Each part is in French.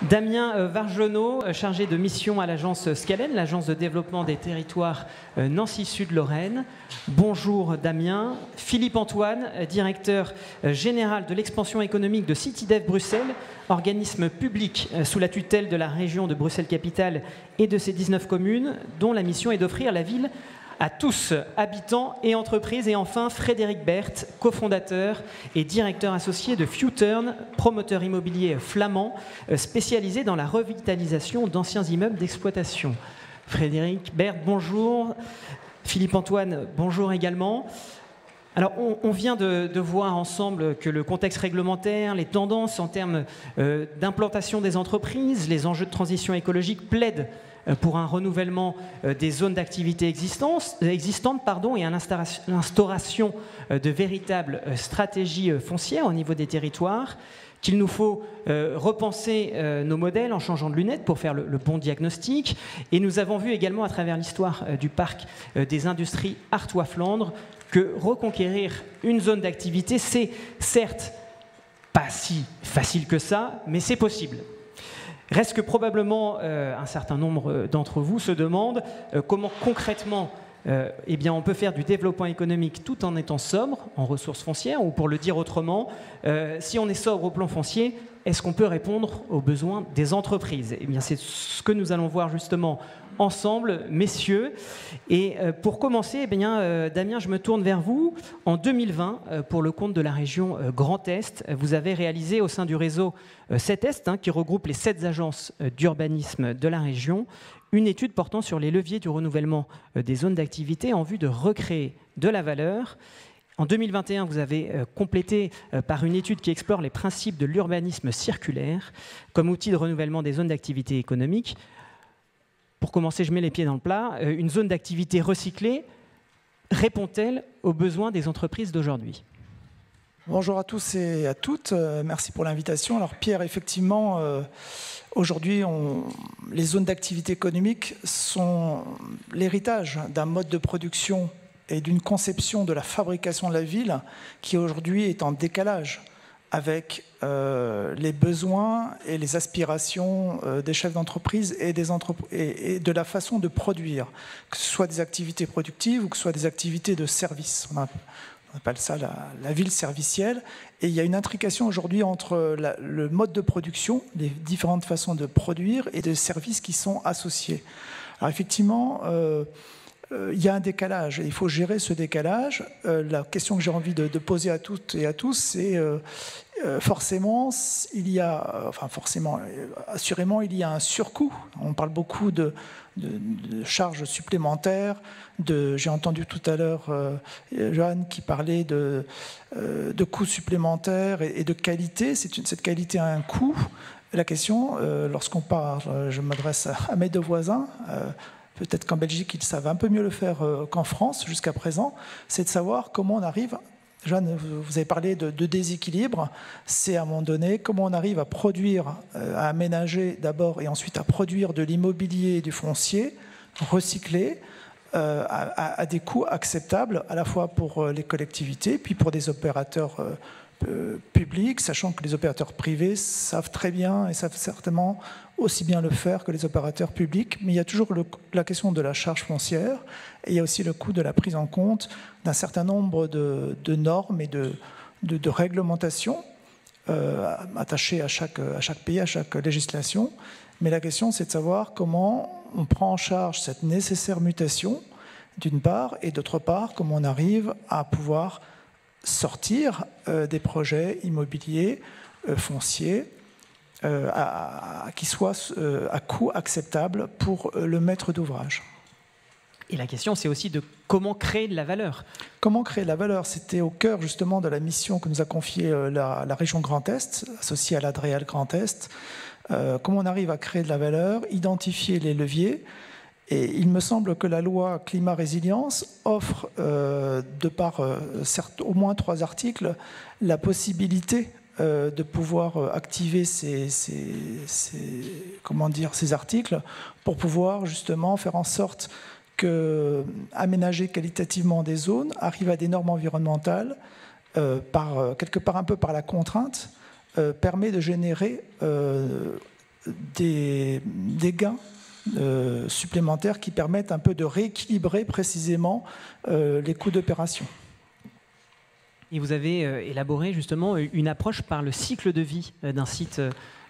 Damien Vargenot, chargé de mission à l'agence Scalen, l'agence de développement des territoires Nancy Sud-Lorraine. Bonjour Damien. Philippe Antoine, directeur général de l'expansion économique de CityDev Bruxelles, organisme public sous la tutelle de la région de Bruxelles-Capitale et de ses 19 communes, dont la mission est d'offrir la ville à tous, habitants et entreprises. Et enfin, Frédéric Berthe, cofondateur et directeur associé de Fewturn, promoteur immobilier flamand spécialisé dans la revitalisation d'anciens immeubles d'exploitation. Frédéric Berthe, bonjour. Philippe Antoine, bonjour également. Alors, on vient de voir ensemble que le contexte réglementaire, les tendances en termes d'implantation des entreprises, les enjeux de transition écologique plaident pour un renouvellement des zones d'activité existantes et l'instauration de véritables stratégies foncières au niveau des territoires, qu'il nous faut repenser nos modèles en changeant de lunettes pour faire le bon diagnostic. Et nous avons vu également à travers l'histoire du parc des industries Artois-Flandre que reconquérir une zone d'activité, c'est certes pas si facile que ça, mais c'est possible. Reste que probablement un certain nombre d'entre vous se demandent comment concrètement on peut faire du développement économique tout en étant sobre en ressources foncières, ou pour le dire autrement, si on est sobre au plan foncier, est-ce qu'on peut répondre aux besoins des entreprises? Eh bien, c'est ce que nous allons voir justement ensemble, messieurs. Et pour commencer, Damien, je me tourne vers vous. En 2020, pour le compte de la région Grand Est, vous avez réalisé au sein du réseau 7Est, qui regroupe les 7 agences d'urbanisme de la région, une étude portant sur les leviers du renouvellement des zones d'activité en vue de recréer de la valeur. En 2021, vous avez complété par une étude qui explore les principes de l'urbanisme circulaire comme outil de renouvellement des zones d'activité économique. Pour commencer, je mets les pieds dans le plat. Une zone d'activité recyclée répond-elle aux besoins des entreprises d'aujourd'hui ? Bonjour à tous et à toutes. Merci pour l'invitation. Alors Pierre, effectivement, aujourd'hui, les zones d'activité économique sont l'héritage d'un mode de production et d'une conception de la fabrication de la ville qui aujourd'hui est en décalage avec les besoins et les aspirations des chefs d'entreprise et de la façon de produire, que ce soit des activités productives ou que ce soit des activités de service. On appelle ça la ville servicielle. Et il y a une intrication aujourd'hui entre le mode de production, les différentes façons de produire et des services qui sont associés. Alors effectivement, il y a un décalage et il faut gérer ce décalage. La question que j'ai envie de poser à toutes et à tous, c'est forcément, assurément, il y a un surcoût. On parle beaucoup de charges supplémentaires. J'ai entendu tout à l'heure Johan qui parlait de coûts supplémentaires et de qualité. Cette qualité a un coût. La question, lorsqu'on parle, je m'adresse à mes deux voisins, peut-être qu'en Belgique, ils savent un peu mieux le faire qu'en France jusqu'à présent, c'est de savoir comment on arrive. Jeanne, vous avez parlé de déséquilibre. C'est à un moment donné comment on arrive à produire, à aménager d'abord et ensuite à produire de l'immobilier et du foncier recyclé à des coûts acceptables, à la fois pour les collectivités, puis pour des opérateurs publics, sachant que les opérateurs privés savent très bien et savent certainement aussi bien le faire que les opérateurs publics, mais il y a toujours la question de la charge foncière et il y a aussi le coût de la prise en compte d'un certain nombre de normes et de réglementations attachées à chaque pays, à chaque législation. Mais la question, c'est de savoir comment on prend en charge cette nécessaire mutation, d'une part, et d'autre part, comment on arrive à pouvoir sortir des projets immobiliers, fonciers, qui soient à coût acceptable pour le maître d'ouvrage. Et la question, c'est aussi de comment créer de la valeur. Comment créer de la valeur? C'était au cœur justement de la mission que nous a confiée la région Grand Est, associée à l'Adréal Grand Est. Comment on arrive à créer de la valeur, identifier les leviers. Et il me semble que la loi climat-résilience offre, de par certes, au moins 3 articles, la possibilité de pouvoir activer ces articles pour pouvoir justement faire en sorte que aménager qualitativement des zones arrive à des normes environnementales quelque part un peu par la contrainte permet de générer des gains supplémentaires qui permettent un peu de rééquilibrer précisément les coûts d'opération. Et vous avez élaboré justement une approche par le cycle de vie d'un site,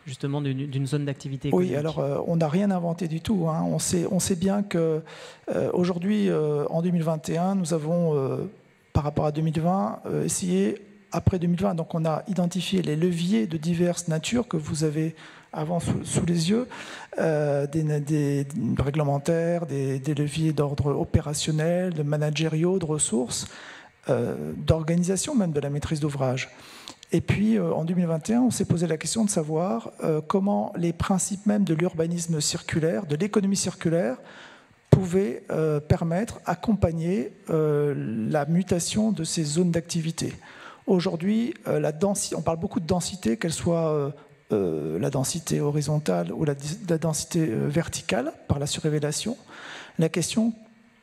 justement d'une zone d'activité économique. Oui, alors on n'a rien inventé du tout. Hein. On sait bien qu'aujourd'hui, en 2021, nous avons, par rapport à 2020, essayé, après 2020, donc on a identifié les leviers de diverses natures que vous avez avant sous les yeux, des réglementaires, des leviers d'ordre opérationnel, de managériaux, de ressources, d'organisation même de la maîtrise d'ouvrage. Et puis en 2021, on s'est posé la question de savoir comment les principes même de l'urbanisme circulaire, de l'économie circulaire, pouvaient permettre, accompagner la mutation de ces zones d'activité. Aujourd'hui, on parle beaucoup de densité, qu'elle soit la densité horizontale ou la densité verticale par la surélévation. La question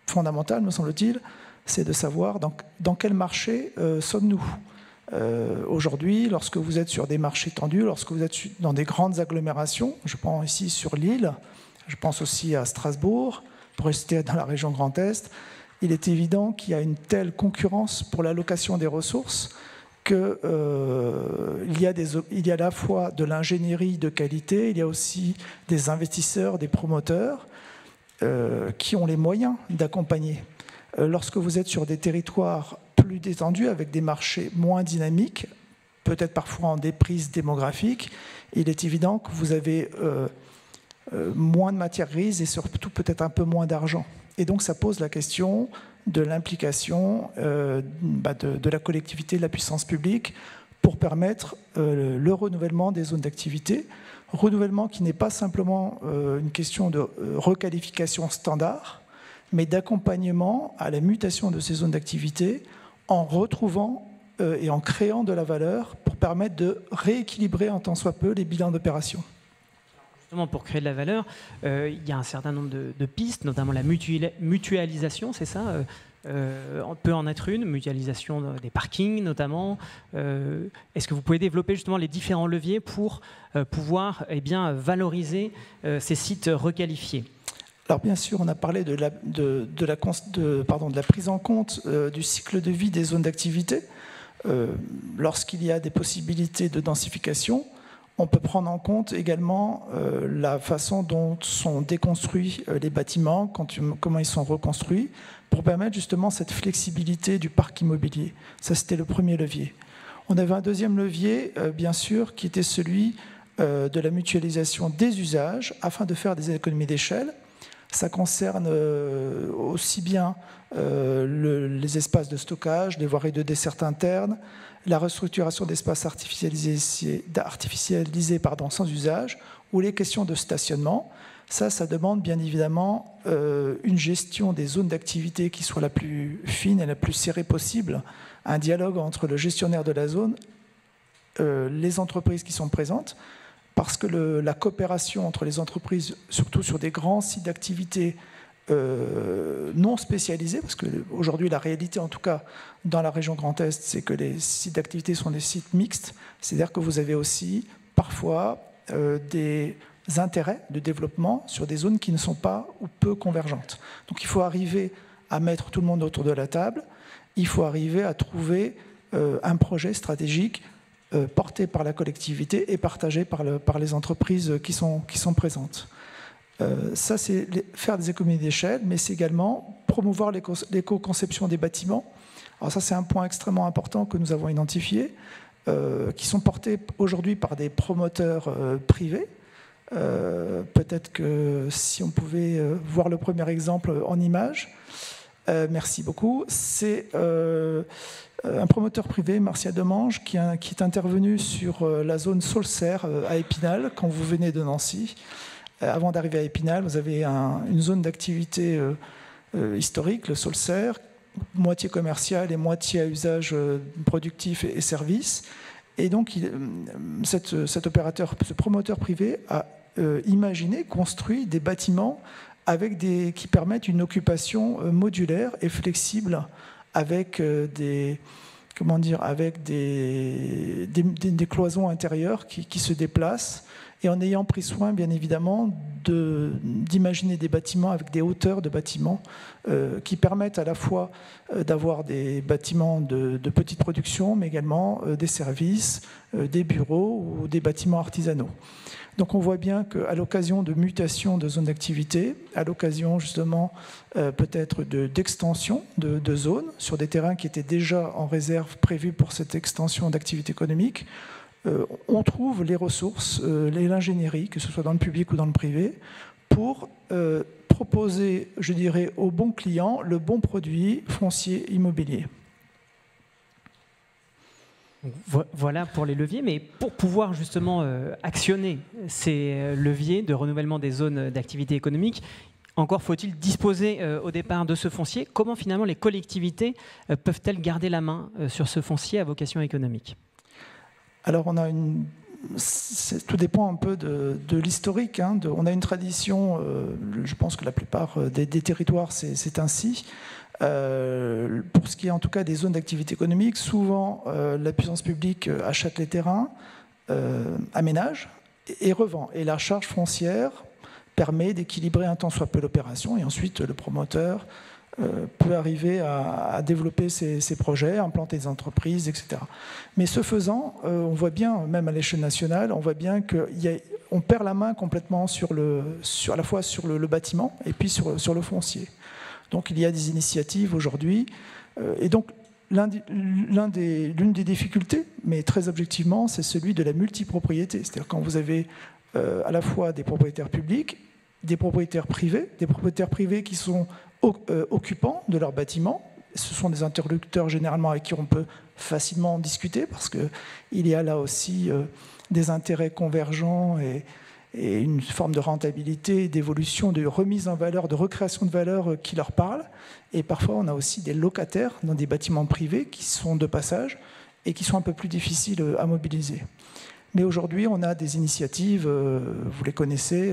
fondamentale, me semble-t-il, c'est de savoir dans quel marché sommes-nous. Aujourd'hui, lorsque vous êtes sur des marchés tendus, lorsque vous êtes dans des grandes agglomérations, je pense ici sur l'île, je pense aussi à Strasbourg, pour rester dans la région Grand Est, il est évident qu'il y a une telle concurrence pour l'allocation des ressources qu'il y a à la fois de l'ingénierie de qualité, il y a aussi des investisseurs, des promoteurs qui ont les moyens d'accompagner. Lorsque vous êtes sur des territoires plus détendus, avec des marchés moins dynamiques, peut-être parfois en déprise démographique, il est évident que vous avez moins de matières grises et surtout peut-être un peu moins d'argent. Et donc ça pose la question de l'implication de la collectivité, de la puissance publique pour permettre le renouvellement des zones d'activité. Renouvellement qui n'est pas simplement une question de requalification standard, mais d'accompagnement à la mutation de ces zones d'activité en retrouvant et en créant de la valeur pour permettre de rééquilibrer en tant soit peu les bilans d'opération. Justement, pour créer de la valeur, il y a un certain nombre de pistes, notamment la mutualisation, c'est ça on peut en être une, mutualisation des parkings notamment. Est-ce que vous pouvez développer justement les différents leviers pour pouvoir valoriser ces sites requalifiés ? Alors bien sûr, on a parlé de la prise en compte du cycle de vie des zones d'activité. Lorsqu'il y a des possibilités de densification, on peut prendre en compte également la façon dont sont déconstruits les bâtiments, comment ils sont reconstruits, pour permettre justement cette flexibilité du parc immobilier. Ça, c'était le premier levier. On avait un deuxième levier, bien sûr, qui était celui de la mutualisation des usages afin de faire des économies d'échelle. Ça concerne aussi bien les espaces de stockage, les voiries de desserte interne, la restructuration d'espaces artificialisés sans usage, ou les questions de stationnement. Ça demande bien évidemment une gestion des zones d'activité qui soit la plus fine et la plus serrée possible, un dialogue entre le gestionnaire de la zone, les entreprises qui sont présentes, parce que la coopération entre les entreprises, surtout sur des grands sites d'activité non spécialisés, parce qu'aujourd'hui la réalité, en tout cas dans la région Grand Est, c'est que les sites d'activité sont des sites mixtes, c'est-à-dire que vous avez aussi parfois des intérêts de développement sur des zones qui ne sont pas ou peu convergentes. Donc il faut arriver à mettre tout le monde autour de la table, il faut arriver à trouver un projet stratégique porté par la collectivité et partagé par les entreprises qui sont présentes. Ça, c'est faire des économies d'échelle, mais c'est également promouvoir l'éco-conception des bâtiments. Alors ça, c'est un point extrêmement important que nous avons identifié, qui sont portés aujourd'hui par des promoteurs privés. Peut-être que si on pouvait voir le premier exemple en image. Merci beaucoup. C'est un promoteur privé, Martial Demange, qui est intervenu sur la zone Saulcerre à Épinal, quand vous venez de Nancy. Avant d'arriver à Épinal, vous avez une zone d'activité historique, le Saulcerre, moitié commercial et moitié à usage productif et service. Et donc, cet opérateur, ce promoteur privé a imaginé, construit des bâtiments qui permettent une occupation modulaire et flexible avec des cloisons intérieures qui se déplacent et en ayant pris soin, bien évidemment, d'imaginer des bâtiments avec des hauteurs de bâtiments qui permettent à la fois d'avoir des bâtiments de petite production, mais également des services, des bureaux ou des bâtiments artisanaux. Donc on voit bien qu'à l'occasion de mutations de zones d'activité, à l'occasion justement peut-être d'extension de zones sur des terrains qui étaient déjà en réserve prévus pour cette extension d'activité économique, on trouve les ressources, l'ingénierie, que ce soit dans le public ou dans le privé, pour proposer, je dirais, au bon client le bon produit foncier immobilier. Voilà pour les leviers, mais pour pouvoir justement actionner ces leviers de renouvellement des zones d'activité économique, encore faut-il disposer au départ de ce foncier. Comment finalement les collectivités peuvent-elles garder la main sur ce foncier à vocation économique? Alors tout dépend un peu de l'historique. Hein, on a une tradition, je pense que la plupart des territoires c'est ainsi. Pour ce qui est en tout cas des zones d'activité économique, souvent la puissance publique achète les terrains, aménage et revend. Et la charge foncière permet d'équilibrer un tant soit peu l'opération, et ensuite le promoteur peut arriver à développer ses projets, implanter des entreprises, etc. Mais ce faisant, on voit bien, même à l'échelle nationale, on voit bien qu'on perd la main complètement à la fois sur le bâtiment et puis sur le foncier. Donc il y a des initiatives aujourd'hui. Et donc l'une des difficultés, mais très objectivement, c'est celui de la multipropriété. C'est-à-dire quand vous avez à la fois des propriétaires publics, des propriétaires privés qui sont occupants de leurs bâtiments. Ce sont des interlocuteurs généralement avec qui on peut facilement discuter parce qu'il y a là aussi des intérêts convergents et une forme de rentabilité, d'évolution, de remise en valeur, de recréation de valeur qui leur parle. Et parfois, on a aussi des locataires dans des bâtiments privés qui sont de passage et qui sont un peu plus difficiles à mobiliser. Mais aujourd'hui, on a des initiatives, vous les connaissez,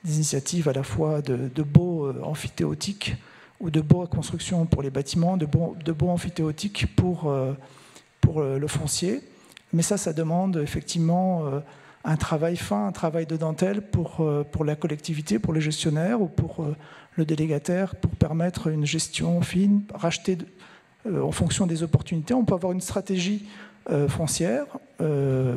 des initiatives à la fois de baux amphithéotiques ou de baux à construction pour les bâtiments, de baux amphithéotiques pour le foncier. Mais ça demande effectivement un travail fin, un travail de dentelle pour la collectivité, pour les gestionnaires ou pour le délégataire, pour permettre une gestion fine, racheter en fonction des opportunités. On peut avoir une stratégie foncière,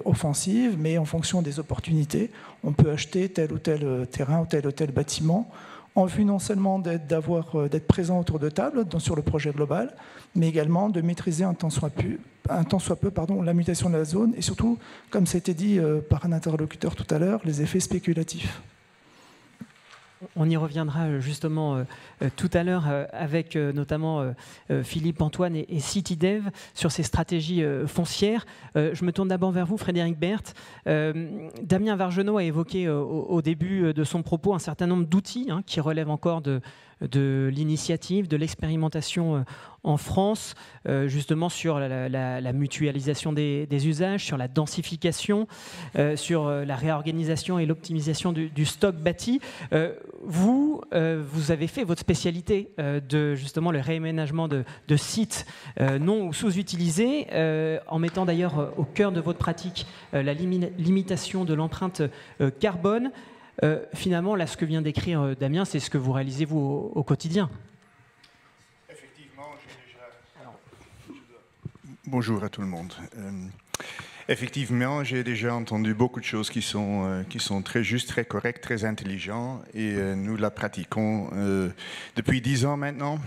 offensive, mais en fonction des opportunités, on peut acheter tel ou tel terrain ou tel bâtiment en vue non seulement d'être présent autour de table sur le projet global, mais également de maîtriser un tant soit peu la mutation de la zone et surtout, comme ça a été dit par un interlocuteur tout à l'heure, les effets spéculatifs. On y reviendra justement tout à l'heure avec notamment Philippe Antoine et CityDev sur ces stratégies foncières. Je me tourne d'abord vers vous, Frédéric Berthe. Damien Vargenot a évoqué au début de son propos un certain nombre d'outils qui relèvent encore de l'initiative, de l'expérimentation en France, justement sur la mutualisation des usages, sur la densification, sur la réorganisation et l'optimisation du stock bâti. Vous avez fait votre spécialité de justement le réaménagement de sites non ou sous-utilisés, en mettant d'ailleurs au cœur de votre pratique la limitation de l'empreinte carbone. Finalement, là, ce que vient d'écrire Damien, c'est ce que vous réalisez, vous, au quotidien. Effectivement, bonjour à tout le monde. Effectivement, j'ai déjà entendu beaucoup de choses qui sont très justes, très correctes, très intelligentes, et nous la pratiquons depuis 10 ans maintenant.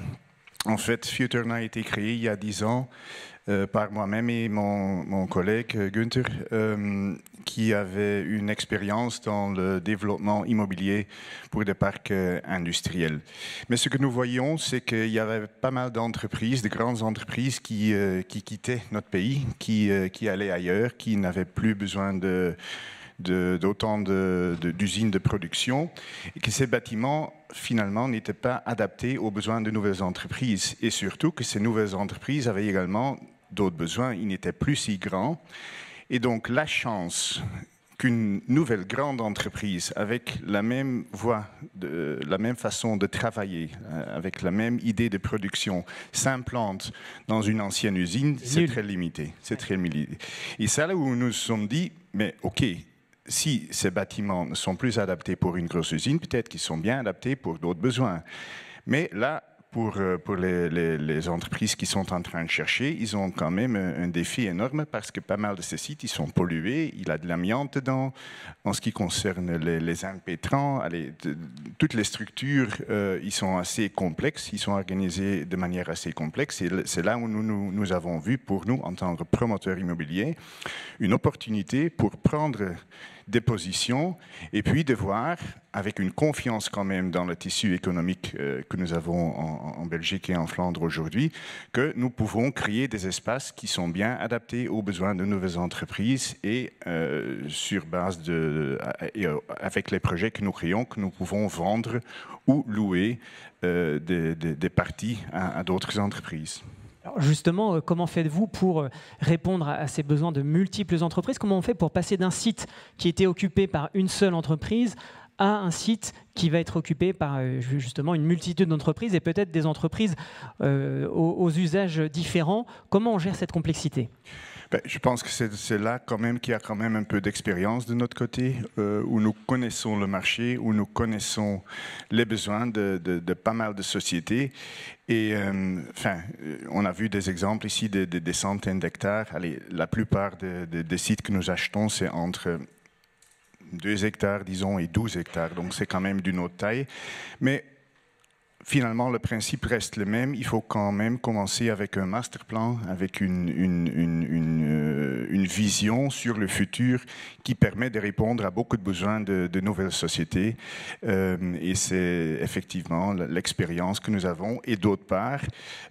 En fait, Futurna a été créé il y a 10 ans par moi-même et mon collègue Günther, qui avait une expérience dans le développement immobilier pour des parcs industriels. Mais ce que nous voyons, c'est qu'il y avait pas mal d'entreprises, de grandes entreprises qui quittaient notre pays, qui allaient ailleurs, qui n'avaient plus besoin d'autant d'usines de production, et que ces bâtiments, finalement, n'étaient pas adaptés aux besoins de nouvelles entreprises. Et surtout que ces nouvelles entreprises avaient également d'autres besoins, ils n'étaient plus si grands. Et donc la chance qu'une nouvelle grande entreprise, avec la même voie, la même façon de travailler, avec la même idée de production, s'implante dans une ancienne usine, c'est très limité. C'est très limité. Et c'est là où nous nous sommes dit, mais OK, si ces bâtiments ne sont plus adaptés pour une grosse usine, peut-être qu'ils sont bien adaptés pour d'autres besoins. Mais là, pour les entreprises qui sont en train de chercher, ils ont quand même un défi énorme parce que pas mal de ces sites, ils sont pollués, il y a de l'amiante dedans. En ce qui concerne les impétrants, toutes les structures, ils sont assez complexes, ils sont organisés de manière assez complexe. Et c'est là où nous avons vu, pour nous, en tant que promoteurs immobiliers, une opportunité pour prendre des positions et puis de voir, avec une confiance quand même dans le tissu économique que nous avons en Belgique et en Flandre aujourd'hui, que nous pouvons créer des espaces qui sont bien adaptés aux besoins de nouvelles entreprises et sur base avec les projets que nous créons, que nous pouvons vendre ou louer des parties à d'autres entreprises. Alors justement, comment faites-vous pour répondre à ces besoins de multiples entreprises? Comment on fait pour passer d'un site qui était occupé par une seule entreprise à un site qui va être occupé par justement une multitude d'entreprises et peut-être des entreprises aux usages différents? Comment on gère cette complexité? Je pense que c'est là quand même qu'il y a quand même un peu d'expérience de notre côté, où nous connaissons le marché, où nous connaissons les besoins de pas mal de sociétés. Et on a vu des exemples ici des centaines d'hectares. La plupart des sites que nous achetons, c'est entre 2 hectares, disons, et 12 hectares. Donc c'est quand même d'une autre taille. Mais finalement, le principe reste le même. Il faut quand même commencer avec un master plan, avec une vision sur le futur qui permet de répondre à beaucoup de besoins de nouvelles sociétés. Et c'est effectivement l'expérience que nous avons. Et d'autre part,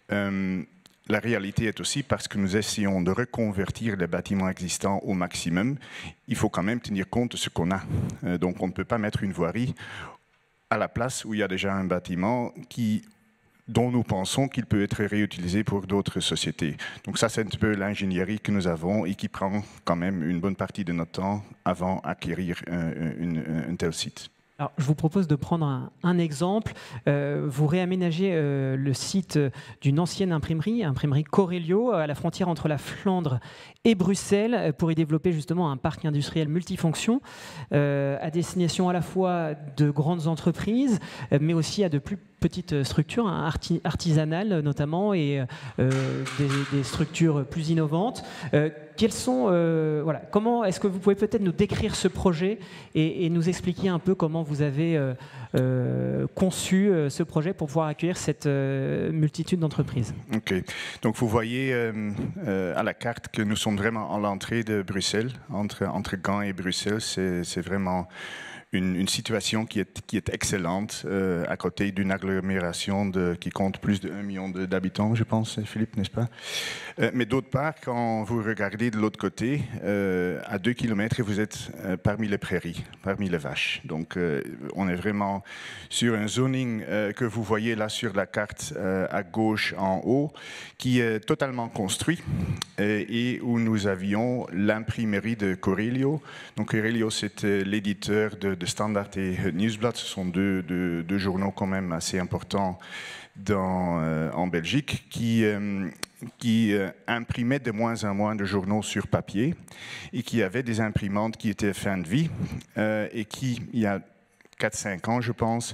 la réalité est aussi parce que nous essayons de reconvertir les bâtiments existants au maximum, il faut quand même tenir compte de ce qu'on a. Donc on ne peut pas mettre une voirie à la place où il y a déjà un bâtiment dont nous pensons qu'il peut être réutilisé pour d'autres sociétés. Donc ça, c'est un peu l'ingénierie que nous avons et qui prend quand même une bonne partie de notre temps avant d'acquérir un tel site. Alors, je vous propose de prendre un exemple. Vous réaménagez le site d'une ancienne imprimerie Corelio, à la frontière entre la Flandre et Bruxelles, pour y développer justement un parc industriel multifonction à destination à la fois de grandes entreprises, mais aussi à de plus petites structures artisanales notamment et des structures plus innovantes. Comment est-ce que vous pouvez peut-être nous décrire ce projet et nous expliquer un peu comment vous avez conçu ce projet pour pouvoir accueillir cette multitude d'entreprises? Ok. Donc vous voyez à la carte que nous sommes vraiment à l'entrée de Bruxelles, entre Gand et Bruxelles. C'est vraiment une situation qui est excellente à côté d'une agglomération qui compte plus de 1 million d'habitants, je pense, Philippe, n'est-ce pas? Mais d'autre part, quand vous regardez de l'autre côté, à 2 kilomètres, vous êtes parmi les prairies, parmi les vaches. Donc on est vraiment sur un zoning que vous voyez là sur la carte à gauche en haut, qui est totalement construit et où nous avions l'imprimerie de Corelio. Donc Corelio, c'est l'éditeur de Standard et Nieuwsblad. Ce sont deux journaux quand même assez importants en Belgique qui imprimaient de moins en moins de journaux sur papier et qui avaient des imprimantes qui étaient fin de vie et qui, il y a 4-5 ans, je pense,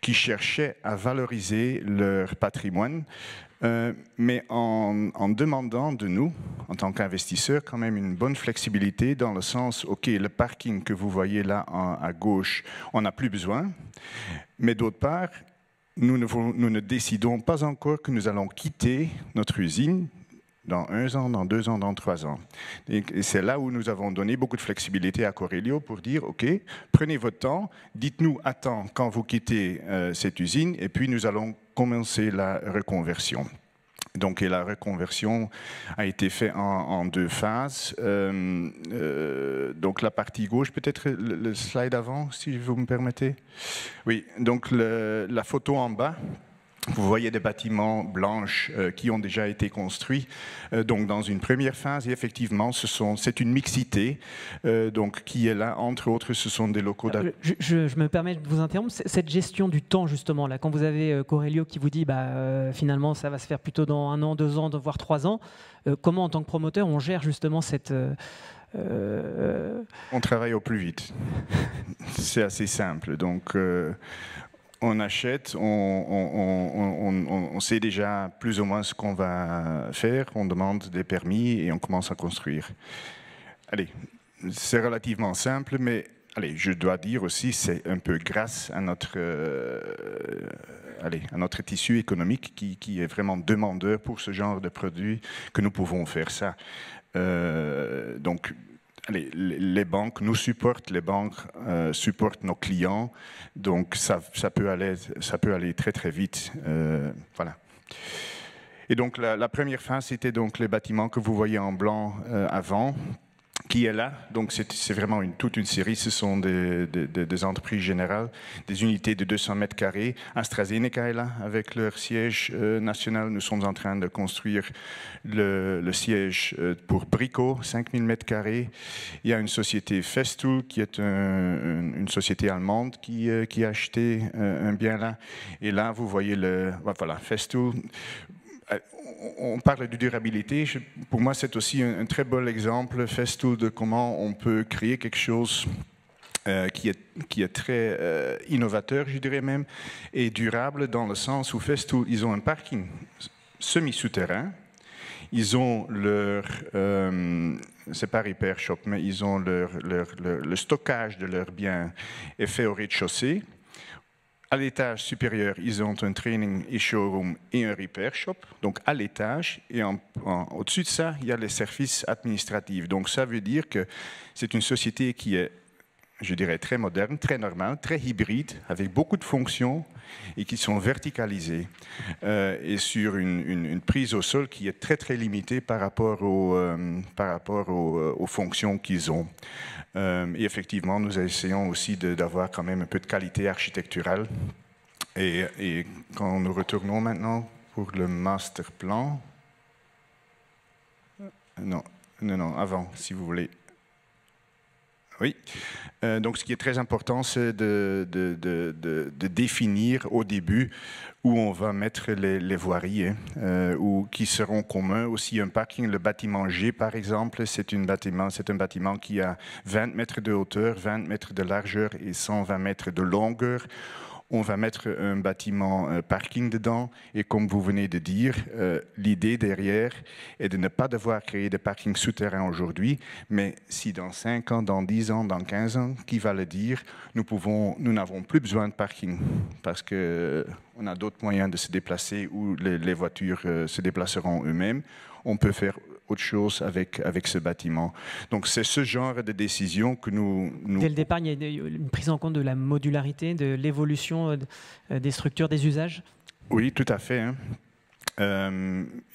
qui cherchaient à valoriser leur patrimoine, mais en demandant de nous, en tant qu'investisseurs, quand même une bonne flexibilité dans le sens, OK, le parking que vous voyez là à gauche, on n'a plus besoin, mais d'autre part, nous ne décidons pas encore que nous allons quitter notre usine dans 1 an, dans 2 ans, dans 3 ans. Et c'est là où nous avons donné beaucoup de flexibilité à Corelio pour dire, OK, prenez votre temps, dites-nous à temps quand vous quittez cette usine, et puis nous allons commencer la reconversion. Donc, et la reconversion a été faite en 2 phases. Donc, la partie gauche, peut-être le slide avant, si vous me permettez. Oui, donc la photo en bas. Vous voyez des bâtiments blancs qui ont déjà été construits donc dans une première phase. Et effectivement, c'est une mixité donc, qui est là. Entre autres, ce sont des locaux... Je me permets de vous interrompre. Cette gestion du temps, justement, là, quand vous avez Corelio qui vous dit finalement, ça va se faire plutôt dans 1 an, 2 ans, voire 3 ans, comment, en tant que promoteur, on gère justement cette On travaille au plus vite. C'est assez simple. Donc, on achète, on sait déjà plus ou moins ce qu'on va faire, on demande des permis et on commence à construire. Allez, c'est relativement simple, mais allez, je dois dire aussi, c'est un peu grâce à notre tissu économique qui est vraiment demandeur pour ce genre de produits que nous pouvons faire ça. Donc, allez, les banques nous supportent, les banques supportent nos clients, donc ça peut aller très très vite. Voilà. Et donc la première phase, c'était donc les bâtiments que vous voyez en blanc avant, qui est là. Donc c'est vraiment toute une série. Ce sont des entreprises générales, des unités de 200 mètres carrés. AstraZeneca est là avec leur siège national. Nous sommes en train de construire le siège pour Brico, 5000 mètres carrés. Il y a une société Festool qui est une société allemande qui a acheté un bien là. Et là, vous voyez voilà, Festool. On parle de durabilité. Pour moi, c'est aussi un très bel exemple, Festool, de comment on peut créer quelque chose qui est très innovateur, je dirais même, et durable dans le sens où Festool, ils ont un parking semi-souterrain. Ils ont leur, c'est pas repair shop, mais ils ont le stockage de leurs biens est fait au rez-de-chaussée. À l'étage supérieur, ils ont un training et showroom et un repair shop, donc à l'étage. Et au-dessus de ça, il y a les services administratifs. Donc ça veut dire que c'est une société qui est, je dirais, très moderne, très normale, très hybride, avec beaucoup de fonctions et qui sont verticalisées. Et sur une prise au sol qui est très très limitée par rapport aux fonctions qu'ils ont. Et effectivement, nous essayons aussi d'avoir quand même un peu de qualité architecturale. Et quand nous retournons maintenant pour le master plan, non, avant, si vous voulez. Oui. Donc, ce qui est très important, c'est de définir au début où on va mettre les voiries, ou qui seront communs. Aussi, un parking, le bâtiment G, par exemple, c'est un bâtiment qui a 20 mètres de hauteur, 20 mètres de largeur et 120 mètres de longueur. On va mettre un bâtiment parking dedans et comme vous venez de dire, l'idée derrière est de ne pas devoir créer des parkings souterrains aujourd'hui, mais si dans 5 ans, dans 10 ans, dans 15 ans, qui va le dire, nous n'avons plus besoin de parking parce qu'on a d'autres moyens de se déplacer où les voitures se déplaceront eux-mêmes. On peut faire autre chose avec ce bâtiment. Donc c'est ce genre de décision que nous... Dès le départ, il y a une prise en compte de la modularité, de l'évolution des structures, des usages? Oui, tout à fait. Hein.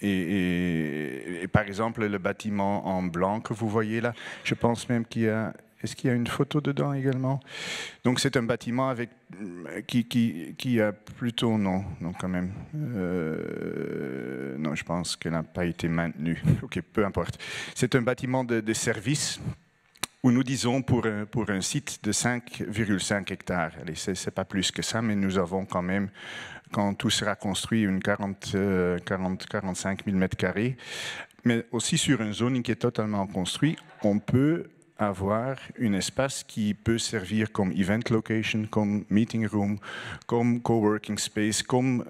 Et par exemple, le bâtiment en blanc que vous voyez là, je pense même qu'il y a... Est-ce qu'il y a une photo dedans également? Donc c'est un bâtiment avec, qui a plutôt... Non quand même. Non, je pense qu'elle n'a pas été maintenue. Ok, peu importe. C'est un bâtiment de service où nous disons pour un site de 5,5 hectares. Allez, c'est pas plus que ça, mais nous avons quand même, quand tout sera construit, une 40-45 000 mètres carrés. Mais aussi sur une zone qui est totalement construite, on peut avoir un espace qui peut servir comme event location, comme meeting room, comme coworking space, comme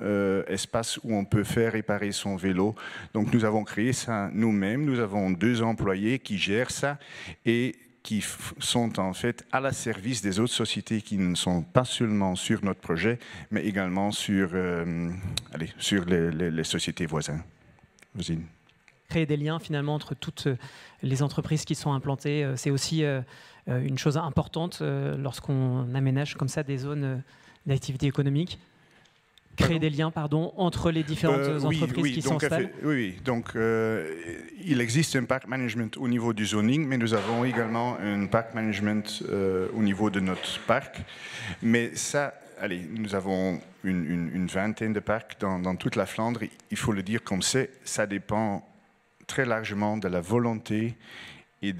espace où on peut faire réparer son vélo. Donc nous avons créé ça nous-mêmes, nous avons 2 employés qui gèrent ça et qui sont en fait à la service des autres sociétés qui ne sont pas seulement sur notre projet, mais également sur les sociétés voisines. Créer des liens finalement entre toutes les entreprises qui sont implantées, c'est aussi une chose importante lorsqu'on aménage comme ça des zones d'activité économique. Créer des liens, entre les différentes entreprises qui s'installent. Oui, donc il existe un park management au niveau du zoning, mais nous avons également un park management au niveau de notre parc. Mais ça, allez, nous avons une vingtaine de parcs dans toute la Flandre. Il faut le dire comme c'est, ça dépend très largement de la volonté et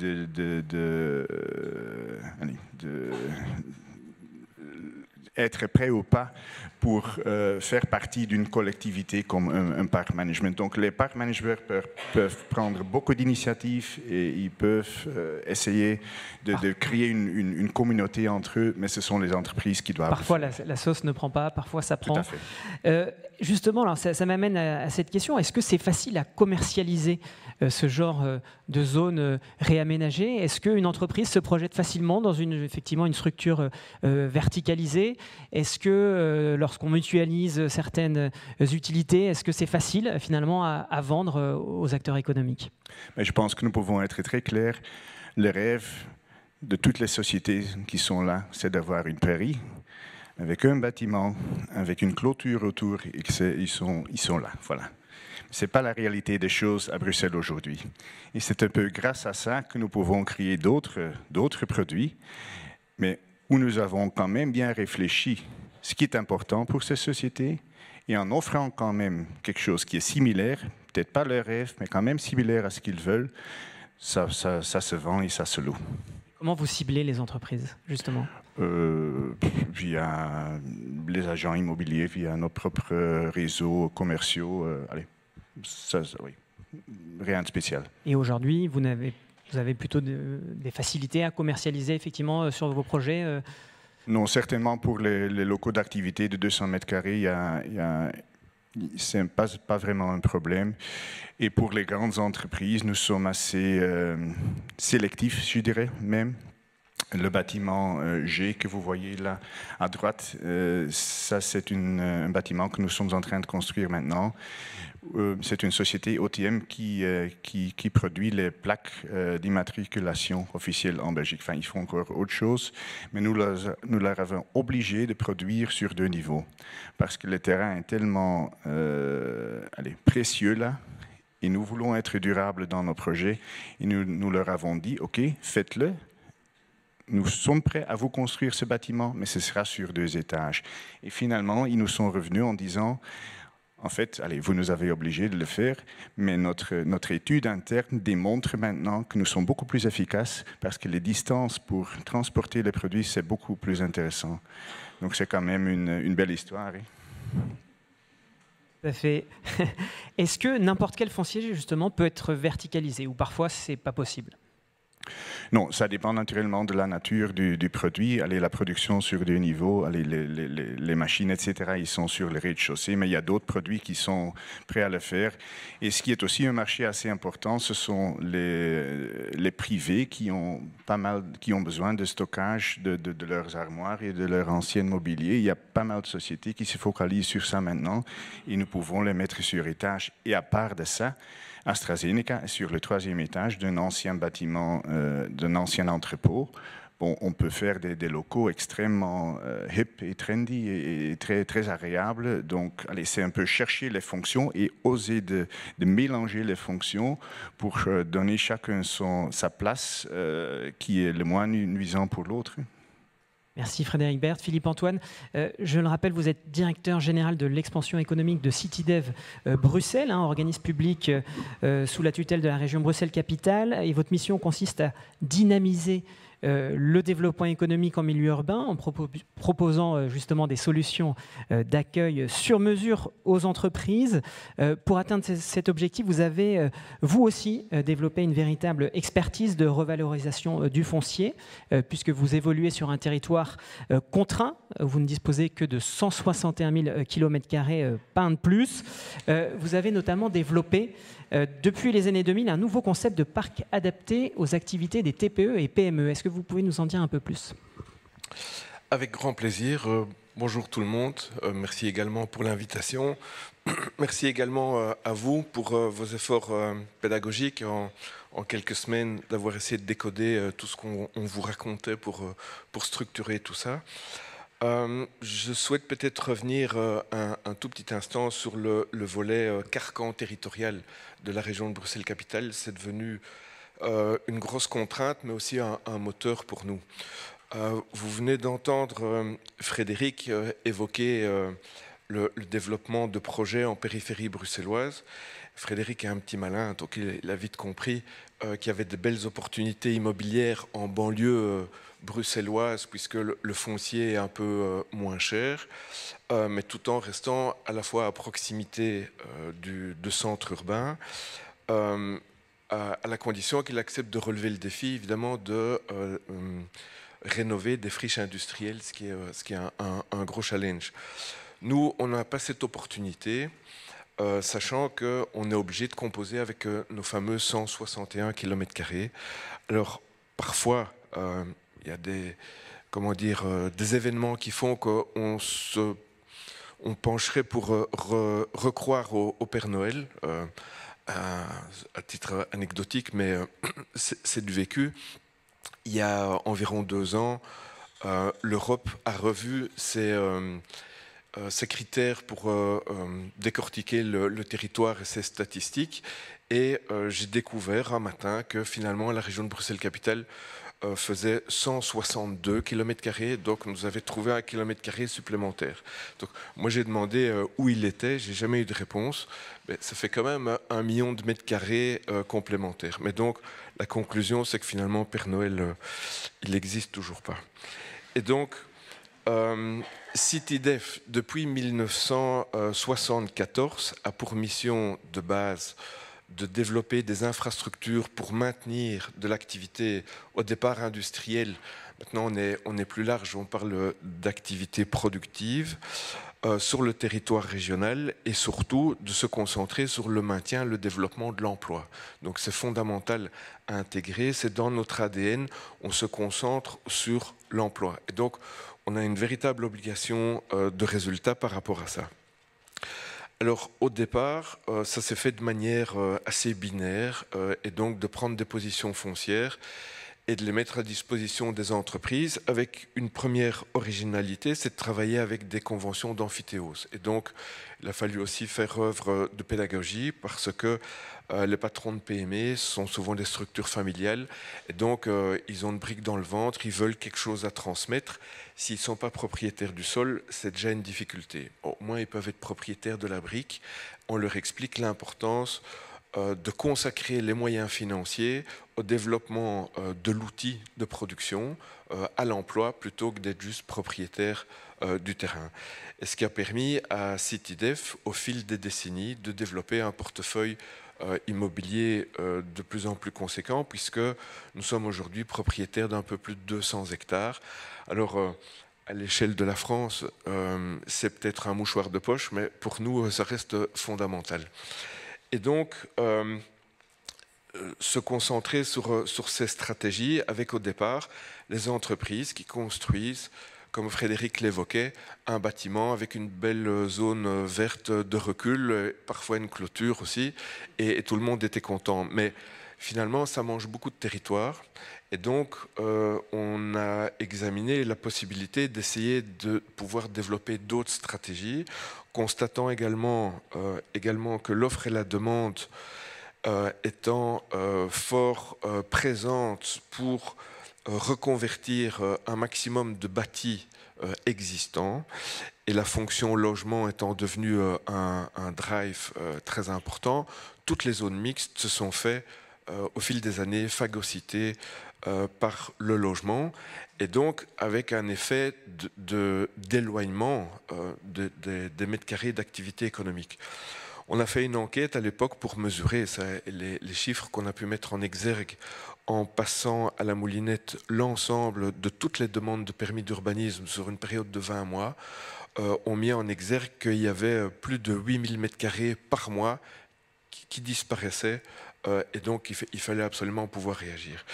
être prêt ou pas pour faire partie d'une collectivité comme un park management. Donc les park managers peuvent prendre beaucoup d'initiatives et ils peuvent essayer de créer une communauté entre eux, mais ce sont les entreprises qui doivent... Parfois la sauce ne prend pas, parfois ça prend. Tout à fait. Justement, alors ça m'amène à cette question, est-ce que c'est facile à commercialiser ce genre de zone réaménagée? Est-ce qu'une entreprise se projette facilement dans effectivement une structure verticalisée? Est-ce que lorsqu'on mutualise certaines utilités, est-ce que c'est facile finalement à vendre aux acteurs économiques? Mais je pense que nous pouvons être très clairs. Le rêve de toutes les sociétés qui sont là, c'est d'avoir une prairie avec un bâtiment, avec une clôture autour, et ils sont là. Voilà. Ce n'est pas la réalité des choses à Bruxelles aujourd'hui. Et c'est un peu grâce à ça que nous pouvons créer d'autres produits, mais où nous avons quand même bien réfléchi ce qui est important pour ces sociétés, et en offrant quand même quelque chose qui est similaire, peut-être pas leur rêve, mais quand même similaire à ce qu'ils veulent, ça se vend et ça se loue. Comment vous ciblez les entreprises, justement? Via les agents immobiliers, via nos propres réseaux commerciaux. Oui. Rien de spécial. Et aujourd'hui, vous avez plutôt des facilités à commercialiser effectivement sur vos projets? Non, certainement pour les locaux d'activité de 200 mètres carrés, ce n'est pas vraiment un problème. Et pour les grandes entreprises, nous sommes assez sélectifs, je dirais même. Le bâtiment G que vous voyez là à droite, ça c'est un bâtiment que nous sommes en train de construire maintenant. C'est une société OTM qui produit les plaques d'immatriculation officielles en Belgique. Enfin, ils font encore autre chose, mais nous leur avons obligé de produire sur 2 niveaux parce que le terrain est tellement précieux là. Et nous voulons être durables dans nos projets. Et nous leur avons dit, OK, faites-le. Nous sommes prêts à vous construire ce bâtiment, mais ce sera sur 2 étages. Et finalement, ils nous sont revenus en disant, en fait, allez, vous nous avez obligés de le faire, mais notre étude interne démontre maintenant que nous sommes beaucoup plus efficaces parce que les distances pour transporter les produits, c'est beaucoup plus intéressant. Donc c'est quand même une belle histoire. Hein. Tout à fait. Est-ce que n'importe quel foncier, justement, peut être verticalisé ou parfois, ce n'est pas possible? Non, ça dépend naturellement de la nature du produit. Allez, la production sur 2 niveaux, allez, les machines, etc., ils sont sur le rez-de-chaussée, mais il y a d'autres produits qui sont prêts à le faire. Et ce qui est aussi un marché assez important, ce sont les privés qui ont besoin de stockage de leurs armoires et de leur ancien mobilier. Il y a pas mal de sociétés qui se focalisent sur ça maintenant et nous pouvons les mettre sur étage. Et à part de ça, AstraZeneca est sur le 3e étage d'un ancien bâtiment, d'un ancien entrepôt. Bon, on peut faire des locaux extrêmement hip et trendy et très, très agréables. Donc, allez, c'est un peu chercher les fonctions et oser de mélanger les fonctions pour donner chacun sa place qui est le moins nuisant pour l'autre. Merci Frédéric Berthe. Philippe Antoine, je le rappelle, vous êtes directeur général de l'expansion économique de CityDev Bruxelles, organisme public sous la tutelle de la région Bruxelles-Capitale. Et votre mission consiste à dynamiser le développement économique en milieu urbain en proposant justement des solutions d'accueil sur mesure aux entreprises. Pour atteindre cet objectif, vous avez vous aussi développé une véritable expertise de revalorisation du foncier puisque vous évoluez sur un territoire contraint. Vous ne disposez que de 161 000 km², pas un de plus. Vous avez notamment développé depuis les années 2000, un nouveau concept de parc adapté aux activités des TPE et PME. Est-ce que vous pouvez nous en dire un peu plus? Avec grand plaisir. Bonjour tout le monde. Merci également pour l'invitation. Merci également à vous pour vos efforts pédagogiques en quelques semaines d'avoir essayé de décoder tout ce qu'on vous racontait pour structurer tout ça. Je souhaite peut-être revenir un tout petit instant sur le volet carcan territorial de la région de Bruxelles-Capitale. C'est devenu une grosse contrainte, mais aussi un moteur pour nous. Vous venez d'entendre Frédéric évoquer le développement de projets en périphérie bruxelloise. Frédéric est un petit malin, donc il a vite compris qu'il y avait de belles opportunités immobilières en banlieue bruxelloise, puisque le foncier est un peu moins cher, mais tout en restant à la fois à proximité de centres urbains, à la condition qu'il accepte de relever le défi, évidemment, de rénover des friches industrielles, ce qui est un gros challenge. Nous, on n'a pas cette opportunité, sachant qu'on est obligé de composer avec nos fameux 161 km². Alors, parfois, il y a des événements qui font qu'on pencherait pour recroire au Père Noël. À titre anecdotique, mais c'est du vécu. Il y a environ 2 ans, l'Europe a revu ses critères pour décortiquer le territoire et ses statistiques. Et j'ai découvert un matin que finalement la région de Bruxelles-Capitale faisait 162 km², donc nous avait trouvé 1 km² supplémentaire. Donc moi j'ai demandé où il était, j'ai jamais eu de réponse. Mais ça fait quand même 1 million de mètres carrés complémentaires. Mais donc la conclusion c'est que finalement Père Noël il n'existe toujours pas. Et donc CityDef depuis 1974 a pour mission de base de développer des infrastructures pour maintenir de l'activité au départ industrielle. Maintenant, on est plus large, on parle d'activité productive sur le territoire régional et surtout de se concentrer sur le maintien, le développement de l'emploi. Donc c'est fondamental à intégrer, c'est dans notre ADN, on se concentre sur l'emploi. Et donc, on a une véritable obligation de résultat par rapport à ça. Alors au départ, ça s'est fait de manière assez binaire et donc de prendre des positions foncières et de les mettre à disposition des entreprises avec une première originalité, c'est de travailler avec des conventions d'amphithéose. Et donc il a fallu aussi faire œuvre de pédagogie parce que les patrons de PME sont souvent des structures familiales et donc ils ont une brique dans le ventre, ils veulent quelque chose à transmettre. S'ils ne sont pas propriétaires du sol, c'est déjà une difficulté. Au moins, ils peuvent être propriétaires de la brique. On leur explique l'importance de consacrer les moyens financiers au développement de l'outil de production, à l'emploi, plutôt que d'être juste propriétaire du terrain. Et ce qui a permis à CityDef, au fil des décennies, de développer un portefeuille immobilier de plus en plus conséquent, puisque nous sommes aujourd'hui propriétaires d'un peu plus de 200 hectares. Alors, à l'échelle de la France, c'est peut-être un mouchoir de poche, mais pour nous, ça reste fondamental. Et donc, se concentrer sur ces stratégies avec au départ les entreprises qui construisent, comme Frédéric l'évoquait, un bâtiment avec une belle zone verte de recul, parfois une clôture aussi, et tout le monde était content. Mais finalement, ça mange beaucoup de territoire. Et donc, on a examiné la possibilité d'essayer de pouvoir développer d'autres stratégies, constatant également que l'offre et la demande étant fort présentes pour reconvertir un maximum de bâtis existants, et la fonction logement étant devenue un drive très important, toutes les zones mixtes se sont faites au fil des années phagocytées par le logement, et donc avec un effet d'éloignement des mètres carrés d'activité économique. On a fait une enquête à l'époque pour mesurer ça, les chiffres qu'on a pu mettre en exergue en passant à la moulinette l'ensemble de toutes les demandes de permis d'urbanisme sur une période de 20 mois, ont mis en exergue qu'il y avait plus de 8000 mètres carrés par mois qui disparaissaient, et donc il fallait absolument pouvoir réagir.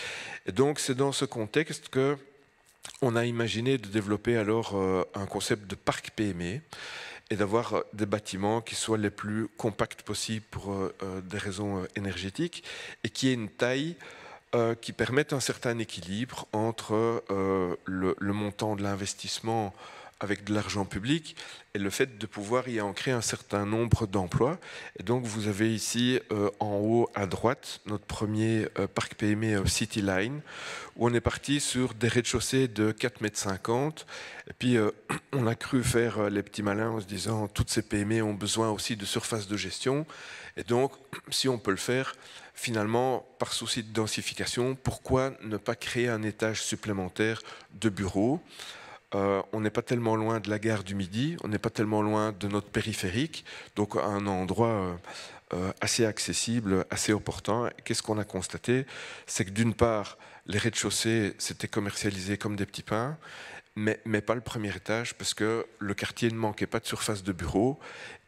Et donc c'est dans ce contexte que on a imaginé de développer alors un concept de parc PME et d'avoir des bâtiments qui soient les plus compacts possibles pour des raisons énergétiques et qui aient une taille qui permette un certain équilibre entre le montant de l'investissement avec de l'argent public et le fait de pouvoir y ancrer un certain nombre d'emplois. Et donc vous avez ici en haut à droite notre premier parc PME City Line, où on est parti sur des rez-de-chaussée de 4,50 m. Et puis on a cru faire les petits malins en se disant toutes ces PME ont besoin aussi de surface de gestion. Et donc si on peut le faire, finalement, par souci de densification, pourquoi ne pas créer un étage supplémentaire de bureaux? On n'est pas tellement loin de la gare du Midi, on n'est pas tellement loin de notre périphérique, donc un endroit assez accessible, assez opportun. Qu'est-ce qu'on a constaté? C'est que d'une part, les rez-de-chaussée s'étaient commercialisés comme des petits pains, mais pas le premier étage, parce que le quartier ne manquait pas de surface de bureau,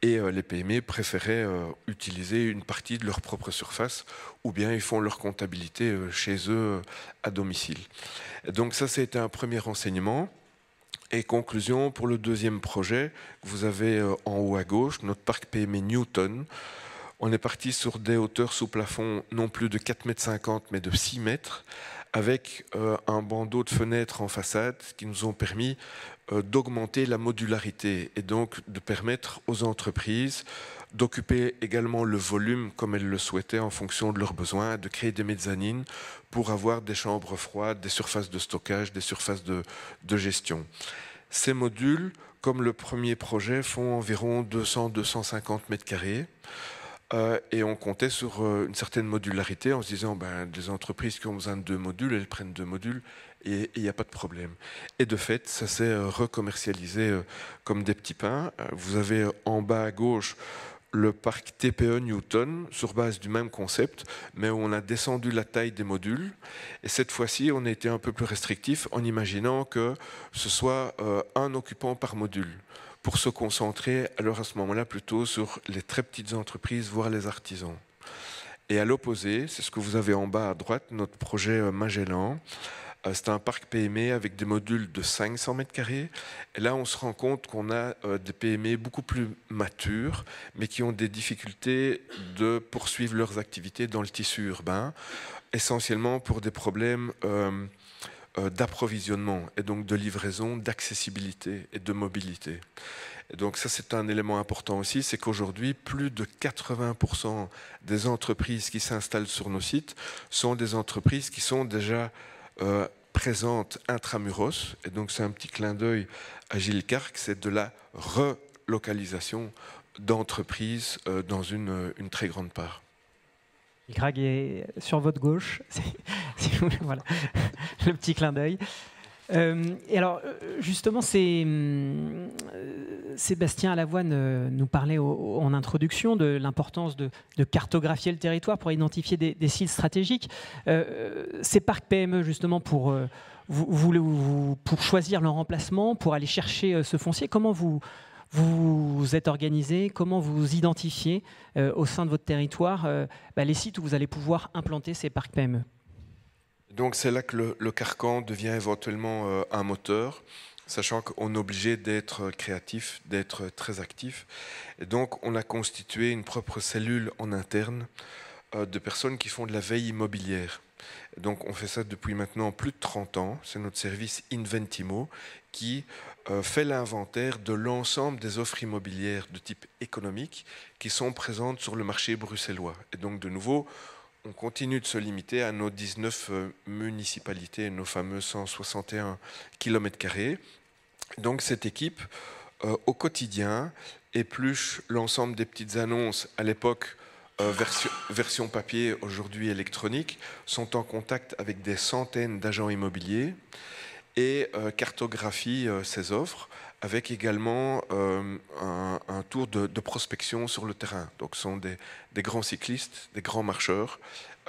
et les PME préféraient utiliser une partie de leur propre surface, ou bien ils font leur comptabilité chez eux à domicile. Et donc ça, c'était un premier renseignement. Et conclusion, pour le deuxième projet, vous avez en haut à gauche, notre parc PME Newton. On est parti sur des hauteurs sous plafond non plus de 4,50 m, mais de 6 mètres, avec un bandeau de fenêtres en façade qui nous ont permis d'augmenter la modularité et donc de permettre aux entreprises d'occuper également le volume comme elles le souhaitaient en fonction de leurs besoins, de créer des mezzanines pour avoir des chambres froides, des surfaces de stockage, des surfaces de gestion. Ces modules, comme le premier projet, font environ 200-250 mètres carrés. Et on comptait sur une certaine modularité en se disant des entreprises qui ont besoin de 2 modules, elles prennent 2 modules et il n'y a pas de problème. Et de fait, ça s'est recommercialisé comme des petits pains. Vous avez en bas à gauche le parc TPE Newton, sur base du même concept, mais où on a descendu la taille des modules. Et cette fois-ci, on a été un peu plus restrictif en imaginant que ce soit un occupant par module, pour se concentrer alors à ce moment-là plutôt sur les très petites entreprises, voire les artisans. Et à l'opposé, c'est ce que vous avez en bas à droite, notre projet Magellan. C'est un parc PME avec des modules de 500 mètres carrés. Et là, on se rend compte qu'on a des PME beaucoup plus matures, mais qui ont des difficultés de poursuivre leurs activités dans le tissu urbain, essentiellement pour des problèmes d'approvisionnement et donc de livraison, d'accessibilité et de mobilité. Et donc ça, c'est un élément important aussi, c'est qu'aujourd'hui, plus de 80% des entreprises qui s'installent sur nos sites sont des entreprises qui sont déjà présentes intramuros. Et donc c'est un petit clin d'œil à Gilles Carc, c'est de la relocalisation d'entreprises dans une très grande part. Greg est sur votre gauche, si vous voulez, voilà, le petit clin d'œil. Et alors, justement, Sébastien Alavoine nous parlait en introduction de l'importance de cartographier le territoire pour identifier des sites stratégiques. Ces parcs PME, justement, pour choisir leur emplacement, pour aller chercher ce foncier, comment vous êtes organisé, comment vous identifiez au sein de votre territoire les sites où vous allez pouvoir implanter ces parcs PME? Donc c'est là que le carcan devient éventuellement un moteur, sachant qu'on est obligé d'être créatif, d'être très actif. Et donc on a constitué une propre cellule en interne de personnes qui font de la veille immobilière. Et donc on fait ça depuis maintenant plus de 30 ans. C'est notre service Inventimo qui fait l'inventaire de l'ensemble des offres immobilières de type économique qui sont présentes sur le marché bruxellois. Et donc de nouveau, on continue de se limiter à nos 19 municipalités, nos fameux 161 km². Donc cette équipe, au quotidien, épluche l'ensemble des petites annonces, à l'époque version papier, aujourd'hui électronique, sont en contact avec des centaines d'agents immobiliers et cartographie ces offres, avec également un tour de prospection sur le terrain. Donc ce sont des grands cyclistes, des grands marcheurs.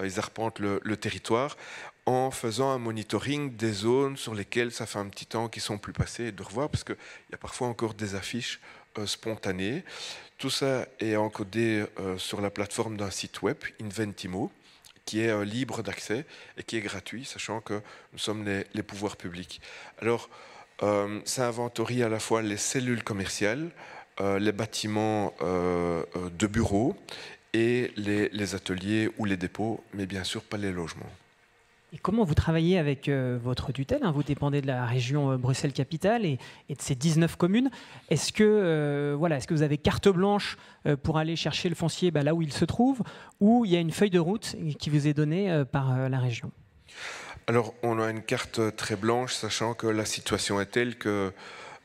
Ils arpentent le territoire en faisant un monitoring des zones sur lesquelles ça fait un petit temps qu'ils sont plus passés et de revoir, parce qu'il y a parfois encore des affiches spontanées. Tout ça est encodé sur la plateforme d'un site web, Inventimo, qui est libre d'accès et qui est gratuit, sachant que nous sommes les pouvoirs publics. Alors, ça inventorie à la fois les cellules commerciales, les bâtiments de bureaux et les ateliers ou les dépôts, mais bien sûr pas les logements. Et comment vous travaillez avec votre tutelle, hein? Vous dépendez de la région Bruxelles-Capitale et de ces 19 communes. Est-ce que vous avez carte blanche pour aller chercher le foncier là où il se trouve, ou il y a une feuille de route qui vous est donnée par la région? Alors, on a une carte très blanche, sachant que la situation est telle que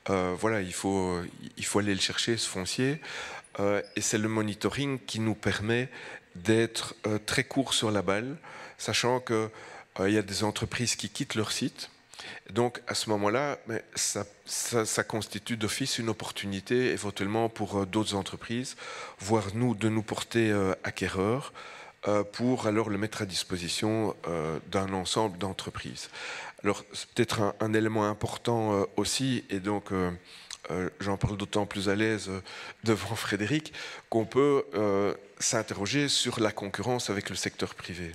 il faut aller le chercher, ce foncier. Et c'est le monitoring qui nous permet d'être très court sur la balle, sachant qu'il y a des entreprises qui quittent leur site. Donc à ce moment-là, ça constitue d'office une opportunité éventuellement pour d'autres entreprises, voire nous, de nous porter acquéreurs pour alors le mettre à disposition d'un ensemble d'entreprises. Alors c'est peut-être un élément important aussi, et donc j'en parle d'autant plus à l'aise devant Frédéric, qu'on peut s'interroger sur la concurrence avec le secteur privé.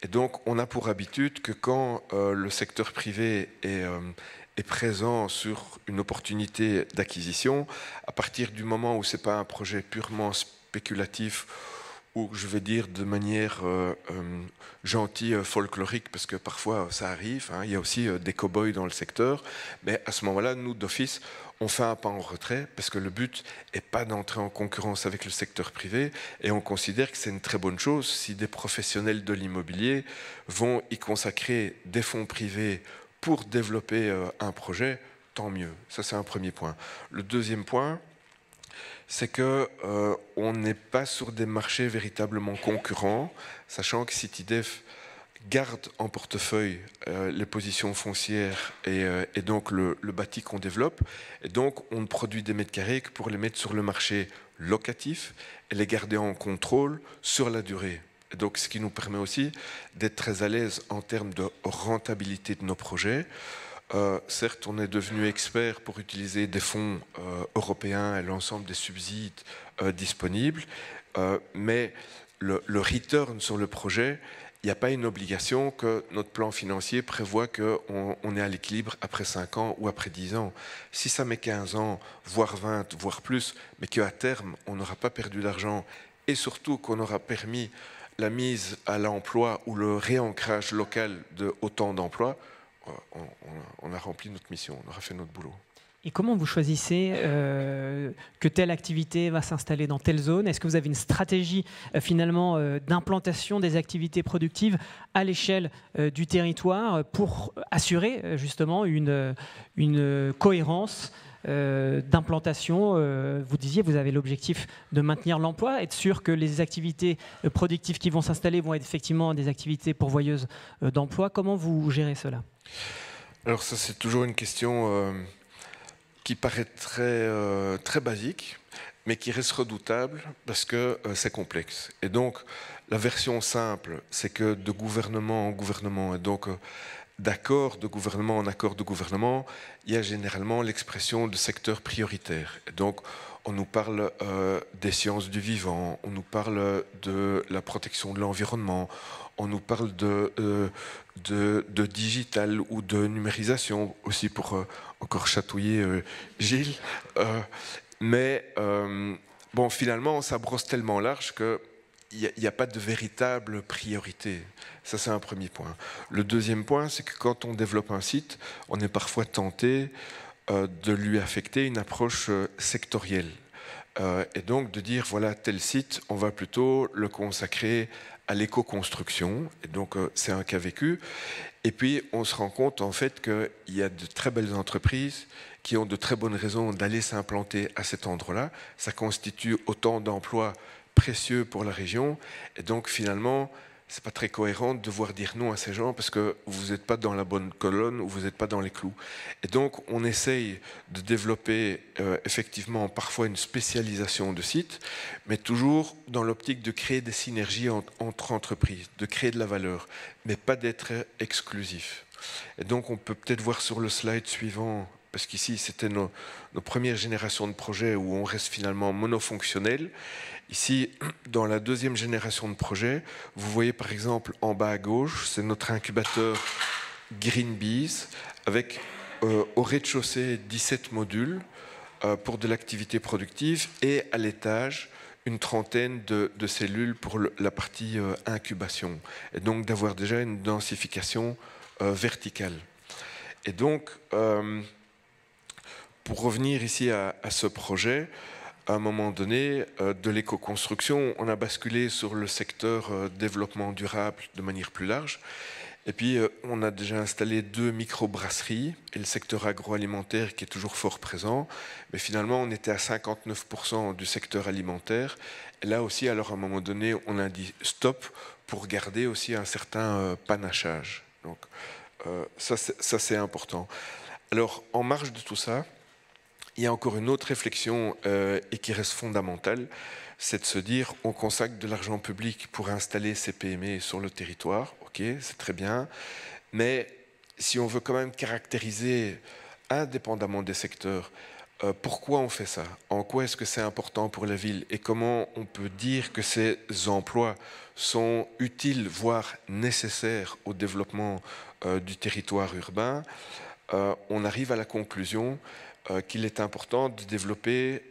Et donc, on a pour habitude que quand le secteur privé est présent sur une opportunité d'acquisition, à partir du moment où ce n'est pas un projet purement spéculatif, ou je vais dire de manière gentille, folklorique, parce que parfois ça arrive, hein, il y a aussi des cow-boys dans le secteur, mais à ce moment-là, nous, d'office, on fait un pas en retrait, parce que le but n'est pas d'entrer en concurrence avec le secteur privé, et on considère que c'est une très bonne chose si des professionnels de l'immobilier vont y consacrer des fonds privés pour développer un projet, tant mieux. Ça, c'est un premier point. Le deuxième point, c'est qu'on n'est pas sur des marchés véritablement concurrents, sachant que Citydef garde en portefeuille les positions foncières et donc le bâti qu'on développe. Et donc, on ne produit des mètres carrés que pour les mettre sur le marché locatif et les garder en contrôle sur la durée. Et donc, ce qui nous permet aussi d'être très à l'aise en termes de rentabilité de nos projets. Certes, on est devenu expert pour utiliser des fonds européens et l'ensemble des subsides disponibles, mais le return sur le projet, il n'y a pas une obligation que notre plan financier prévoit qu'on est à l'équilibre après 5 ans ou après 10 ans. Si ça met 15 ans, voire 20, voire plus, mais qu'à terme, on n'aura pas perdu d'argent et surtout qu'on aura permis la mise à l'emploi ou le réancrage local de autant d'emplois, on a rempli notre mission, on aura fait notre boulot. Et comment vous choisissez que telle activité va s'installer dans telle zone? Est-ce que vous avez une stratégie finalement d'implantation des activités productives à l'échelle du territoire pour assurer justement une cohérence d'implantation? Vous disiez, vous avez l'objectif de maintenir l'emploi, être sûr que les activités productives qui vont s'installer vont être effectivement des activités pourvoyeuses d'emploi. Comment vous gérez cela? Alors ça, c'est toujours une question qui paraît très basique, mais qui reste redoutable parce que c'est complexe. Et donc, la version simple, c'est que de gouvernement en gouvernement, et donc d'accord de gouvernement en accord de gouvernement, il y a généralement l'expression de secteur prioritaire. Et donc, on nous parle des sciences du vivant, on nous parle de la protection de l'environnement, on nous parle de digital ou de numérisation, aussi pour encore chatouiller Gilles. Mais bon, finalement, ça brosse tellement large qu'il n'y a pas de véritable priorité. Ça, c'est un premier point. Le deuxième point, c'est que quand on développe un site, on est parfois tenté de lui affecter une approche sectorielle. Et donc de dire, voilà, tel site, on va plutôt le consacrer à l'éco-construction. Et donc, c'est un cas vécu. Et puis, on se rend compte, en fait, qu'il y a de très belles entreprises qui ont de très bonnes raisons d'aller s'implanter à cet endroit-là. Ça constitue autant d'emplois précieux pour la région. Et donc, finalement, c'est pas très cohérent de devoir dire non à ces gens parce que vous n'êtes pas dans la bonne colonne ou vous n'êtes pas dans les clous. Et donc, on essaye de développer effectivement parfois une spécialisation de sites, mais toujours dans l'optique de créer des synergies entre entreprises, de créer de la valeur, mais pas d'être exclusif. Et donc, on peut peut-être voir sur le slide suivant, parce qu'ici, c'était nos premières générations de projets où on reste finalement monofonctionnel. Ici, dans la deuxième génération de projets, vous voyez par exemple en bas à gauche, c'est notre incubateur Greenbees, avec au rez-de-chaussée 17 modules pour de l'activité productive et à l'étage une trentaine de cellules pour la partie incubation. Et donc d'avoir déjà une densification verticale. Et donc, pour revenir ici à ce projet, à un moment donné, de l'éco-construction, on a basculé sur le secteur développement durable de manière plus large. Et puis, on a déjà installé 2 microbrasseries et le secteur agroalimentaire qui est toujours fort présent. Mais finalement, on était à 59% du secteur alimentaire. Et là aussi, alors à un moment donné, on a dit stop pour garder aussi un certain panachage. Donc, ça, c'est important. Alors, en marge de tout ça, il y a encore une autre réflexion et qui reste fondamentale, c'est de se dire on consacre de l'argent public pour installer ces PME sur le territoire, ok, c'est très bien, mais si on veut quand même caractériser, indépendamment des secteurs, pourquoi on fait ça, en quoi est-ce que c'est important pour la ville et comment on peut dire que ces emplois sont utiles, voire nécessaires au développement du territoire urbain, on arrive à la conclusion qu'il est important de développer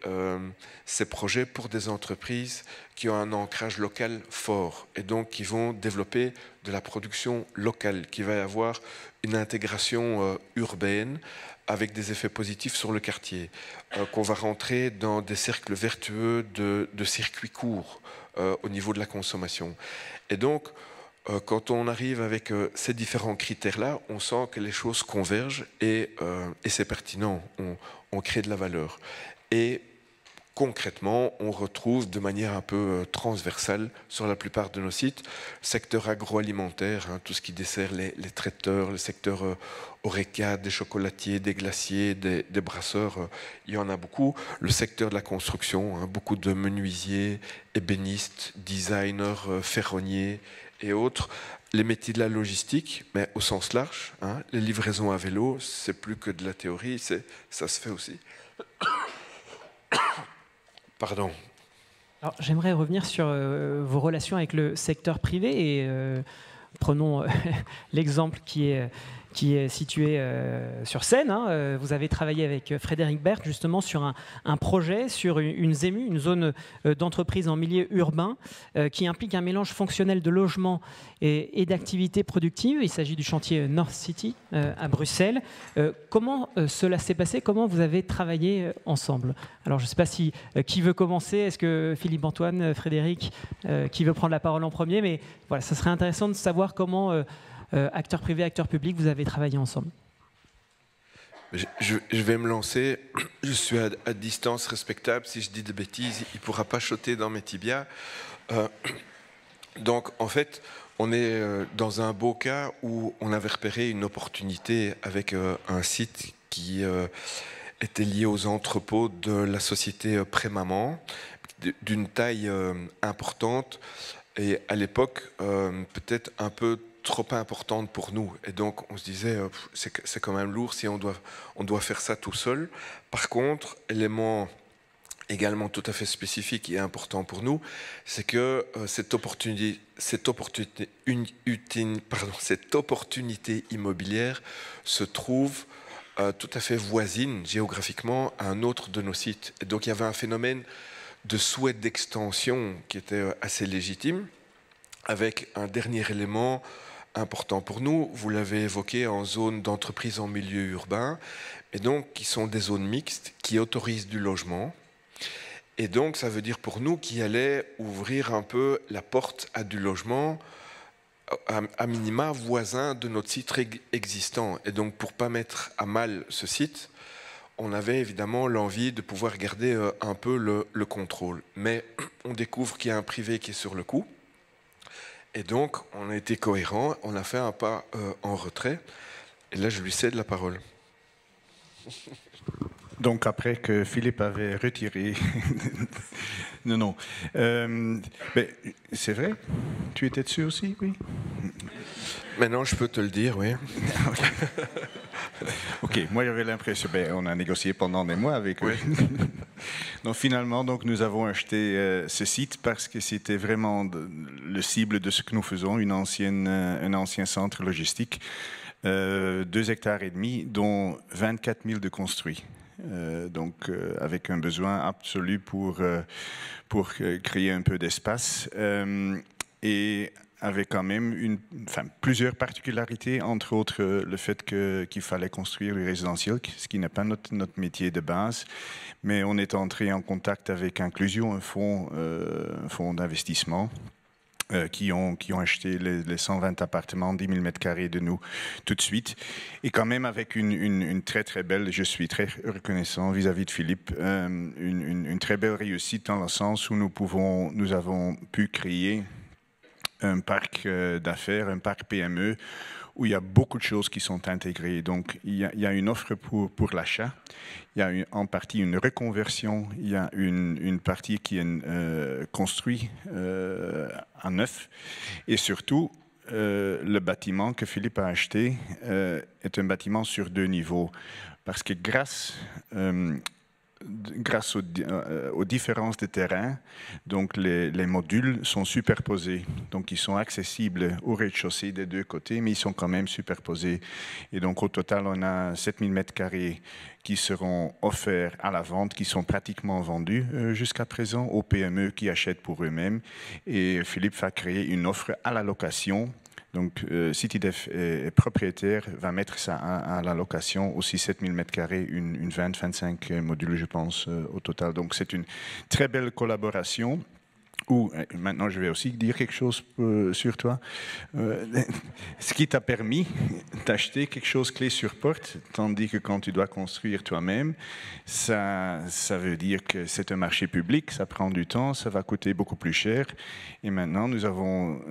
ces projets pour des entreprises qui ont un ancrage local fort et donc qui vont développer de la production locale, qui va avoir une intégration urbaine avec des effets positifs sur le quartier, qu'on va rentrer dans des cercles vertueux de circuits courts au niveau de la consommation. Et donc, quand on arrive avec ces différents critères-là, on sent que les choses convergent et c'est pertinent, on crée de la valeur. Et concrètement, on retrouve de manière un peu transversale sur la plupart de nos sites, secteur agroalimentaire, hein, tout ce qui dessert les traiteurs, le secteur Horeca, des chocolatiers, des glaciers, des brasseurs, il y en a beaucoup. Le secteur de la construction, hein, beaucoup de menuisiers, ébénistes, designers, ferronniers, et autres, les métiers de la logistique, mais au sens large, hein, les livraisons à vélo, c'est plus que de la théorie, ça se fait aussi. Pardon. Alors, j'aimerais revenir sur vos relations avec le secteur privé et prenons l'exemple qui est situé sur Seine. Hein. Vous avez travaillé avec Frédéric Berthe justement sur un projet, sur une ZEMU, une zone d'entreprise en milieu urbain, qui implique un mélange fonctionnel de logement et d'activités productives. Il s'agit du chantier North City à Bruxelles. Comment cela s'est passé? Comment vous avez travaillé ensemble? Alors je ne sais pas si qui veut commencer. Est-ce que Philippe, Antoine, Frédéric, qui veut prendre la parole en premier? Mais voilà, ça serait intéressant de savoir comment acteurs privés, acteurs publics, vous avez travaillé ensemble. Je vais me lancer. Je suis à distance respectable. Si je dis des bêtises, il ne pourra pas choter dans mes tibias. Donc, en fait, on est dans un beau cas où on avait repéré une opportunité avec un site qui était lié aux entrepôts de la société Prémaman, d'une taille importante et à l'époque peut-être un peu trop importante pour nous. Et donc, on se disait, c'est quand même lourd si on doit faire ça tout seul. Par contre, élément également tout à fait spécifique et important pour nous, c'est que cette opportunité immobilière se trouve tout à fait voisine géographiquement à un autre de nos sites. Et donc, il y avait un phénomène de souhait d'extension qui était assez légitime, avec un dernier élément important pour nous, vous l'avez évoqué, en zone d'entreprise en milieu urbain, et donc qui sont des zones mixtes qui autorisent du logement. Et donc ça veut dire pour nous qu'il allait ouvrir un peu la porte à du logement, à minima voisin de notre site existant. Et donc pour ne pas mettre à mal ce site, on avait évidemment l'envie de pouvoir garder un peu le contrôle. Mais on découvre qu'il y a un privé qui est sur le coup. Et donc, on a été cohérent, on a fait un pas en retrait. Et là, je lui cède la parole. Donc, après que Philippe avait retiré... non. Mais c'est vrai? Tu étais dessus aussi, oui? Maintenant, je peux te le dire, oui. Ok, moi j'avais l'impression, on a négocié pendant des mois avec eux. Oui. Donc finalement, nous avons acheté ce site parce que c'était vraiment le cible de ce que nous faisons, un ancien centre logistique, 2,5 hectares, dont 24 000 de construits. Avec un besoin absolu pour créer un peu d'espace. Et avec quand même plusieurs particularités, entre autres le fait qu'il fallait construire le résidentiel, ce qui n'est pas notre métier de base, mais on est entré en contact avec Inclusion, un fonds d'investissement, qui ont acheté les 120 appartements, 10 000 m² de nous tout de suite. Et quand même avec une très très belle, je suis très reconnaissant vis-à-vis de Philippe, une très belle réussite dans le sens où nous avons pu créer un parc d'affaires, un parc PME, où il y a beaucoup de choses qui sont intégrées. Donc, il y a une offre pour l'achat, il y a en partie une reconversion, il y a une partie qui est construite en neuf, et surtout, le bâtiment que Philippe a acheté est un bâtiment sur 2 niveaux, parce que grâce aux différences de terrain, donc les modules sont superposés. Donc ils sont accessibles au rez-de-chaussée des 2 côtés, mais ils sont quand même superposés. Et donc au total, on a 7000 m² qui seront offerts à la vente, qui sont pratiquement vendus jusqu'à présent aux PME qui achètent pour eux-mêmes. Et Philippe va créer une offre à la location. Donc, CityDev est propriétaire, va mettre ça à la location, aussi 7000 m², une 20-25 modules, je pense, au total. Donc, c'est une très belle collaboration. Maintenant, je vais aussi dire quelque chose sur toi. Ce qui t'a permis d'acheter quelque chose clé sur porte, tandis que quand tu dois construire toi-même, ça veut dire que c'est un marché public, ça prend du temps, ça va coûter beaucoup plus cher. Et maintenant, nous avons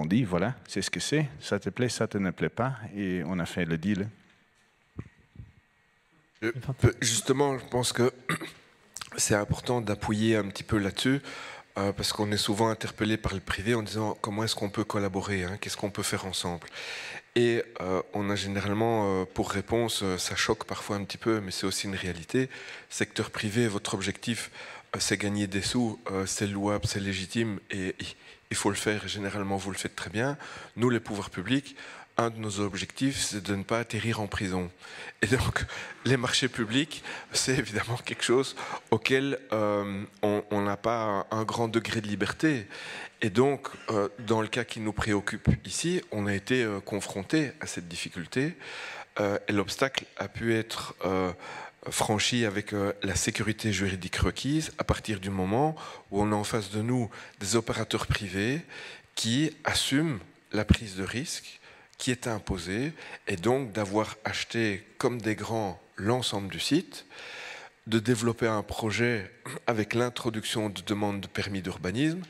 dit, voilà, c'est ce que c'est, ça te plaît, ça te ne plaît pas, et on a fait le deal. Justement, je pense que c'est important d'appuyer un petit peu là-dessus, parce qu'on est souvent interpellé par le privé en disant comment est-ce qu'on peut collaborer, hein, qu'est-ce qu'on peut faire ensemble. Et on a généralement pour réponse, ça choque parfois un petit peu, mais c'est aussi une réalité. Secteur privé, votre objectif, c'est gagner des sous, c'est louable, c'est légitime, et il faut le faire, et généralement vous le faites très bien. Nous, les pouvoirs publics, un de nos objectifs, c'est de ne pas atterrir en prison. Et donc, les marchés publics, c'est évidemment quelque chose auquel on n'a pas un grand degré de liberté. Et donc, dans le cas qui nous préoccupe ici, on a été confronté à cette difficulté. Et l'obstacle a pu être franchi avec la sécurité juridique requise à partir du moment où on a en face de nous des opérateurs privés qui assument la prise de risque qui est imposé, et donc d'avoir acheté comme des grands l'ensemble du site, de développer un projet avec l'introduction de demandes de permis d'urbanisme,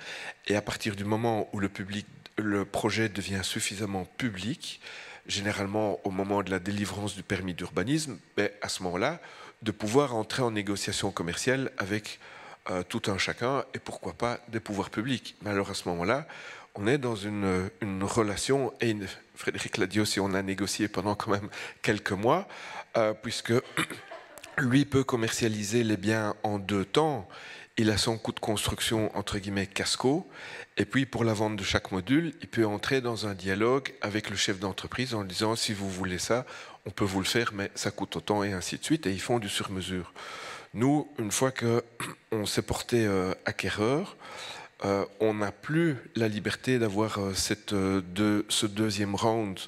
et à partir du moment où le projet devient suffisamment public, généralement au moment de la délivrance du permis d'urbanisme, à ce moment-là, de pouvoir entrer en négociation commerciale avec tout un chacun, et pourquoi pas des pouvoirs publics. Mais alors à ce moment-là, on est dans une relation, et Frédéric l'a dit aussi, on a négocié pendant quand même quelques mois, puisque lui peut commercialiser les biens en 2 temps. Il a son coût de construction, entre guillemets, casco, et puis pour la vente de chaque module, il peut entrer dans un dialogue avec le chef d'entreprise en disant, si vous voulez ça, on peut vous le faire, mais ça coûte autant, et ainsi de suite, et ils font du sur-mesure. Nous, une fois qu'on s'est porté acquéreur, on n'a plus la liberté d'avoir ce deuxième round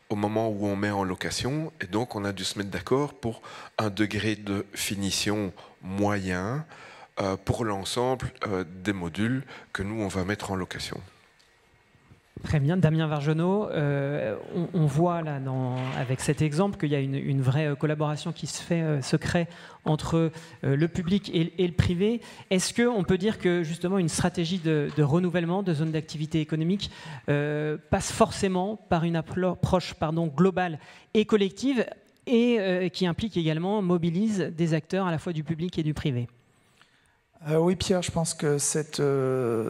au moment où on met en location, et donc on a dû se mettre d'accord pour un degré de finition moyen pour l'ensemble des modules que nous on va mettre en location. Très bien, Damien Vargenot, on voit là avec cet exemple qu'il y a une vraie collaboration qui se crée entre le public et le privé. Est-ce qu'on peut dire que justement une stratégie de renouvellement de zones d'activité économique passe forcément par une approche globale et collective et qui implique également, mobilise des acteurs à la fois du public et du privé ? Oui, Pierre, je pense que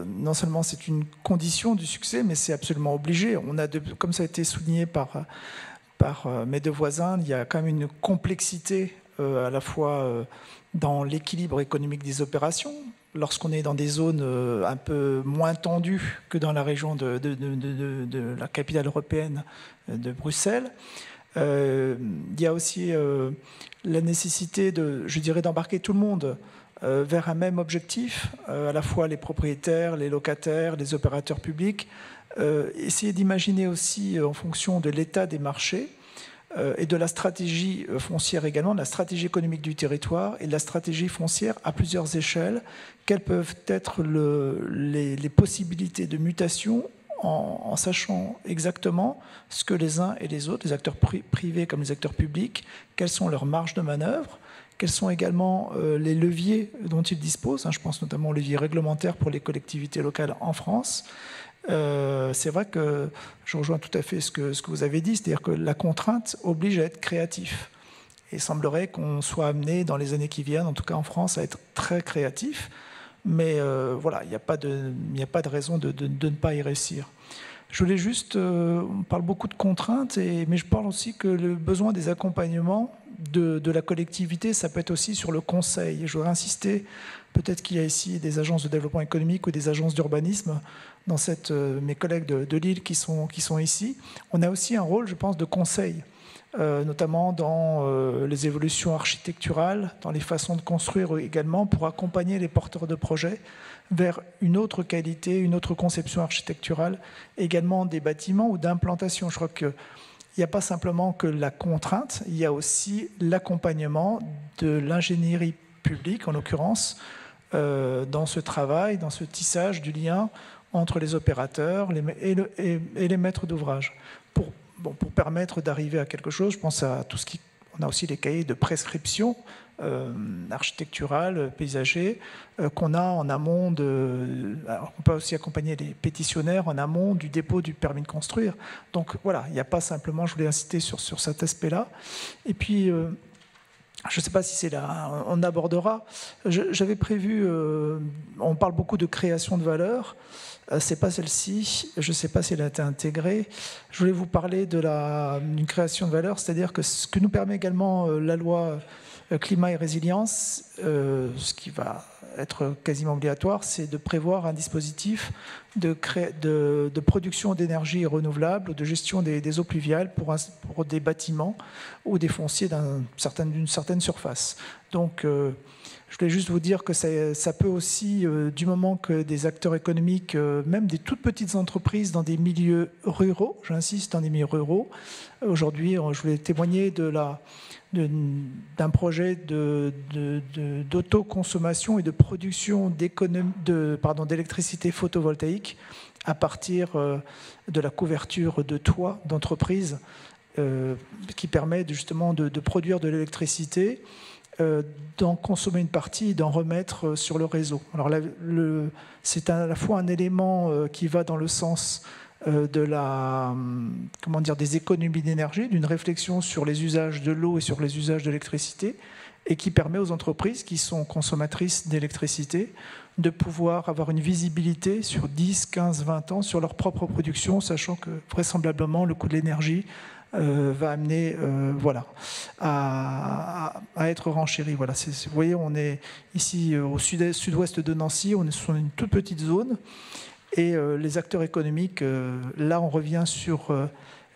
non seulement c'est une condition du succès, mais c'est absolument obligé. Comme ça a été souligné par mes 2 voisins, il y a quand même une complexité à la fois dans l'équilibre économique des opérations. Lorsqu'on est dans des zones un peu moins tendues que dans la région de la capitale européenne de Bruxelles, il y a aussi la nécessité d'embarquer tout le monde vers un même objectif, à la fois les propriétaires, les locataires, les opérateurs publics. Essayer d'imaginer aussi, en fonction de l'état des marchés, et de la stratégie foncière également, de la stratégie économique du territoire et de la stratégie foncière à plusieurs échelles. Quelles peuvent être les possibilités de mutation en sachant exactement ce que les uns et les autres, les acteurs privés comme les acteurs publics, quelles sont leurs marges de manœuvre, quels sont également les leviers dont ils disposent. Je pense notamment aux leviers réglementaires pour les collectivités locales en France. C'est vrai que je rejoins tout à fait ce que vous avez dit, c'est-à-dire que la contrainte oblige à être créatif. Et il semblerait qu'on soit amené dans les années qui viennent, en tout cas en France, à être très créatif. Mais voilà, il n'y a pas de raison de ne pas y réussir. Je voulais juste, on parle beaucoup de contraintes, mais je parle aussi que le besoin des accompagnements de la collectivité, ça peut être aussi sur le conseil. Je voudrais insister, peut-être qu'il y a ici des agences de développement économique ou des agences d'urbanisme, dans mes collègues de Lille qui sont ici. On a aussi un rôle, je pense, de conseil, notamment dans les évolutions architecturales, dans les façons de construire également, pour accompagner les porteurs de projets vers une autre qualité, une autre conception architecturale, également des bâtiments ou d'implantation. Je crois qu'il n'y a pas simplement que la contrainte, il y a aussi l'accompagnement de l'ingénierie publique, en l'occurrence, dans ce travail, dans ce tissage du lien entre les opérateurs et les maîtres d'ouvrage. Pour permettre d'arriver à quelque chose, je pense à tout ce qui... On a aussi les cahiers de prescription architecturale, paysager, qu'on a en amont alors on peut aussi accompagner les pétitionnaires en amont du dépôt du permis de construire. Donc voilà, il n'y a pas simplement, je voulais insister sur cet aspect-là. Et puis, je ne sais pas si c'est là, on abordera. J'avais prévu, on parle beaucoup de création de valeur. C'est pas celle-ci, je ne sais pas si elle a été intégrée. Je voulais vous parler d'une création de valeur, c'est-à-dire que ce que nous permet également la loi climat et résilience, ce qui va être quasiment obligatoire, c'est de prévoir un dispositif de production d'énergie renouvelable ou de gestion des eaux pluviales pour des bâtiments ou des fonciers d'une certaine surface. Donc, je voulais juste vous dire que ça peut aussi, du moment que des acteurs économiques, même des toutes petites entreprises dans des milieux ruraux, j'insiste, dans des milieux ruraux, aujourd'hui, je voulais témoigner d'un projet d'autoconsommation et de production d'électricité photovoltaïque à partir de la couverture de toit d'entreprise qui permet justement de produire de l'électricité, d'en consommer une partie et d'en remettre sur le réseau. Alors c'est à la fois un élément qui va dans le sens des économies d'énergie, d'une réflexion sur les usages de l'eau et sur les usages de l'électricité, et qui permet aux entreprises qui sont consommatrices d'électricité de pouvoir avoir une visibilité sur 10, 15, 20 ans sur leur propre production, sachant que vraisemblablement le coût de l'énergie va amener à être renchéri. Voilà, vous voyez, on est ici au sud-ouest de Nancy, on est sur une toute petite zone, et les acteurs économiques, là on revient sur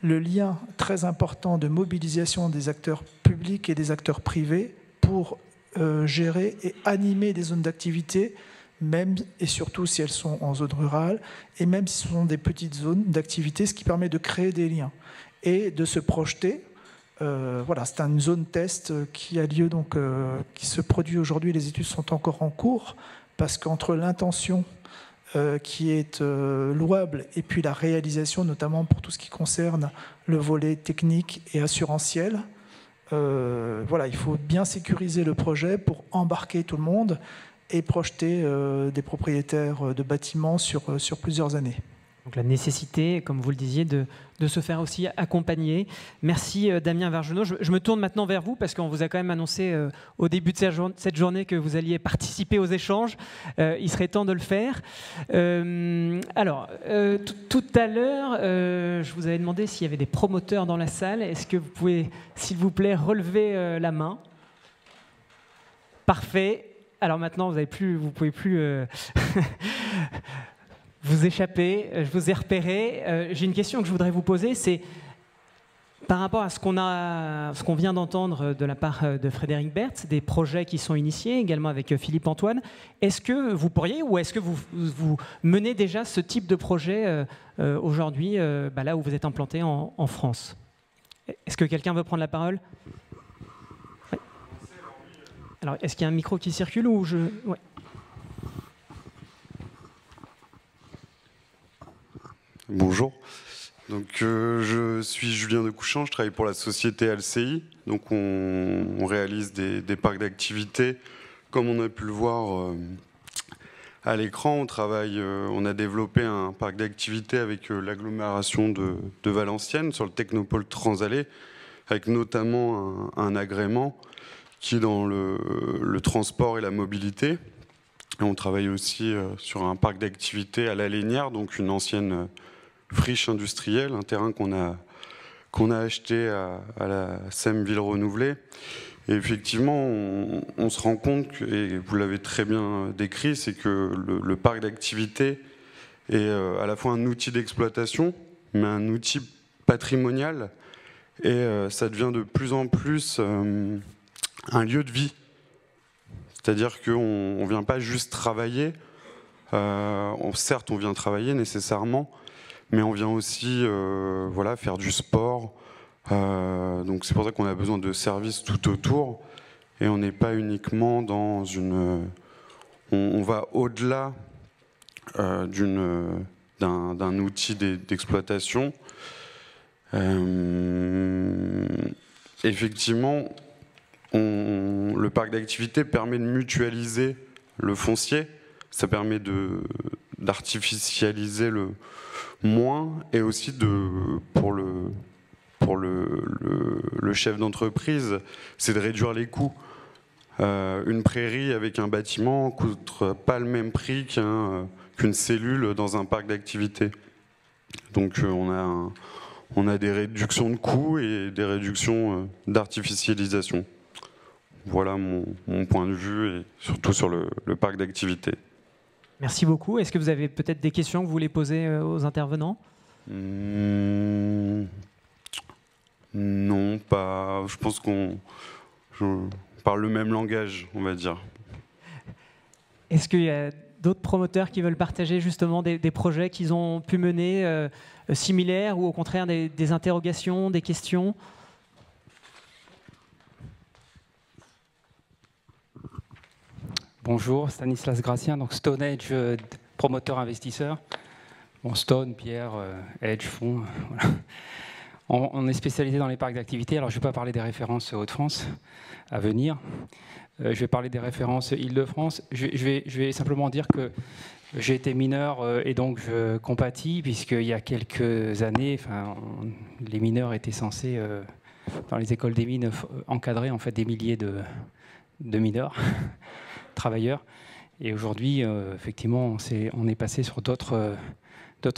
le lien très important de mobilisation des acteurs publics et des acteurs privés pour gérer et animer des zones d'activité, même et surtout si elles sont en zone rurale, et même si ce sont des petites zones d'activité, ce qui permet de créer des liens et de se projeter. Voilà, c'est une zone test qui a lieu, donc, qui se produit aujourd'hui. Les études sont encore en cours, parce qu'entre l'intention qui est louable et puis la réalisation, notamment pour tout ce qui concerne le volet technique et assurantiel, voilà, il faut bien sécuriser le projet pour embarquer tout le monde et projeter des propriétaires de bâtiments sur plusieurs années. Donc la nécessité, comme vous le disiez, de se faire aussi accompagner. Merci Damien Vergenot. Je me tourne maintenant vers vous parce qu'on vous a quand même annoncé au début de cette journée que vous alliez participer aux échanges. Il serait temps de le faire. Alors, tout à l'heure, je vous avais demandé s'il y avait des promoteurs dans la salle. Est-ce que vous pouvez, s'il vous plaît, relever la main? Parfait. Alors maintenant, vous ne pouvez plus... vous échappez, je vous ai repéré. J'ai une question que je voudrais vous poser, c'est par rapport à ce qu'on vient d'entendre de la part de Frédéric Berthe, des projets qui sont initiés, également avec Philippe Antoine. Est-ce que vous pourriez, ou est-ce que vous menez déjà ce type de projet aujourd'hui, là où vous êtes implanté en France? Est-ce que quelqu'un veut prendre la parole? Ouais. Alors, est-ce qu'il y a un micro qui circule ou je... Ouais. Bonjour. Donc, je suis Julien Decouchant, je travaille pour la société LCI. Donc, on réalise des parcs d'activités. Comme on a pu le voir à l'écran, on a développé un parc d'activités avec l'agglomération de Valenciennes sur le Technopôle Transalé, avec notamment un agrément qui est dans le transport et la mobilité. Et on travaille aussi sur un parc d'activités à la Lénière, donc une ancienne friche industrielle, un terrain qu'on a acheté à la SEM Ville Renouvelée. Et effectivement, on se rend compte, et vous l'avez très bien décrit, c'est que le parc d'activité est à la fois un outil d'exploitation, mais un outil patrimonial, et ça devient de plus en plus un lieu de vie. C'est-à-dire qu'on ne vient pas juste travailler, certes on vient travailler nécessairement, mais on vient aussi faire du sport. Donc c'est pour ça qu'on a besoin de services tout autour, et on n'est pas uniquement dans une... On va au-delà d'un outil d'exploitation. Effectivement, le parc d'activité permet de mutualiser le foncier, ça permet d'artificialiser le moins, et aussi pour le chef d'entreprise, c'est de réduire les coûts. Une prairie avec un bâtiment ne coûte pas le même prix qu'une cellule dans un parc d'activité. Donc on a des réductions de coûts et des réductions d'artificialisation. Voilà mon point de vue, et surtout sur le parc d'activité. Merci beaucoup. Est-ce que vous avez peut-être des questions que vous voulez poser aux intervenants? Non, pas. Je pense qu'on parle le même langage, on va dire. Est-ce qu'il y a d'autres promoteurs qui veulent partager justement des projets qu'ils ont pu mener similaires, ou au contraire des interrogations, des questions? Bonjour, Stanislas Gracien, donc Stone Edge, promoteur investisseur. Bon, Stone, Pierre, Edge, Fonds, voilà. On est spécialisé dans les parcs d'activité. Alors, je ne vais pas parler des références Hauts-de-France à venir. Je vais parler des références Île-de-France. Je vais simplement dire que j'ai été mineur et donc je compatis, puisqu'il y a quelques années, les mineurs étaient censés, dans les écoles des mines, encadrer en fait des milliers de mineurs, travailleurs. Et aujourd'hui, effectivement, on est passé sur d'autres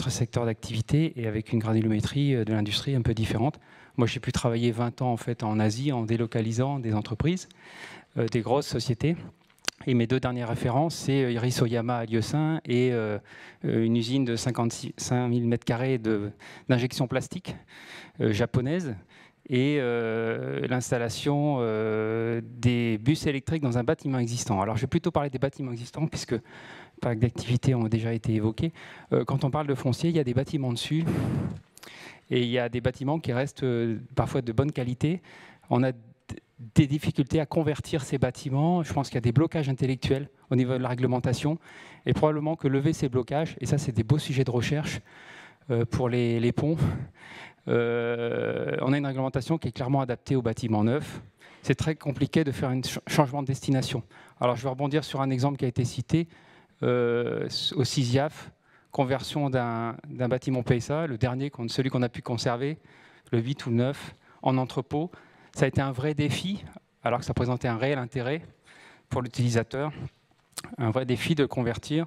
secteurs d'activité, et avec une granulométrie de l'industrie un peu différente. Moi, j'ai pu travailler 20 ans en fait en Asie en délocalisant des entreprises, des grosses sociétés. Et mes deux dernières références, c'est Iris Oyama à Lieusaint et une usine de 55 000 m² d'injection plastique japonaise, et l'installation des bus électriques dans un bâtiment existant. Alors, je vais plutôt parler des bâtiments existants, puisque parcs d'activités ont déjà été évoqués. Quand on parle de foncier, il y a des bâtiments dessus, et il y a des bâtiments qui restent parfois de bonne qualité. On a des difficultés à convertir ces bâtiments. Je pense qu'il y a des blocages intellectuels au niveau de la réglementation, et probablement que lever ces blocages, et ça c'est des beaux sujets de recherche pour les ponts, on a une réglementation qui est clairement adaptée aux bâtiments neufs. C'est très compliqué de faire un changement de destination. Alors je vais rebondir sur un exemple qui a été cité, au CISIAF, conversion d'un bâtiment PSA, le dernier, celui qu'on a pu conserver, le 8 ou le 9, en entrepôt. Ça a été un vrai défi, alors que ça présentait un réel intérêt pour l'utilisateur, un vrai défi de convertir,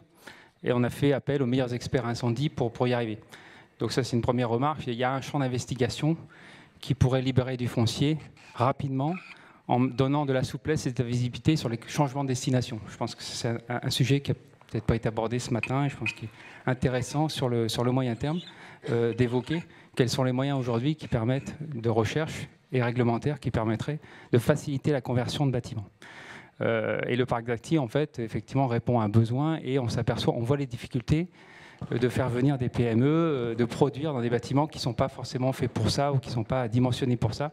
et on a fait appel aux meilleurs experts incendie pour y arriver. Donc ça, c'est une première remarque. Il y a un champ d'investigation qui pourrait libérer du foncier rapidement, en donnant de la souplesse et de la visibilité sur les changements de destination. Je pense que c'est un sujet qui n'a peut-être pas été abordé ce matin, et je pense qu'il est intéressant sur le moyen terme d'évoquer quels sont les moyens aujourd'hui qui permettent de recherche et réglementaires qui permettraient de faciliter la conversion de bâtiments. Et le parc d'acti, en fait, effectivement, répond à un besoin, et on s'aperçoit, on voit les difficultés, de faire venir des PME, de produire dans des bâtiments qui ne sont pas forcément faits pour ça ou qui ne sont pas dimensionnés pour ça,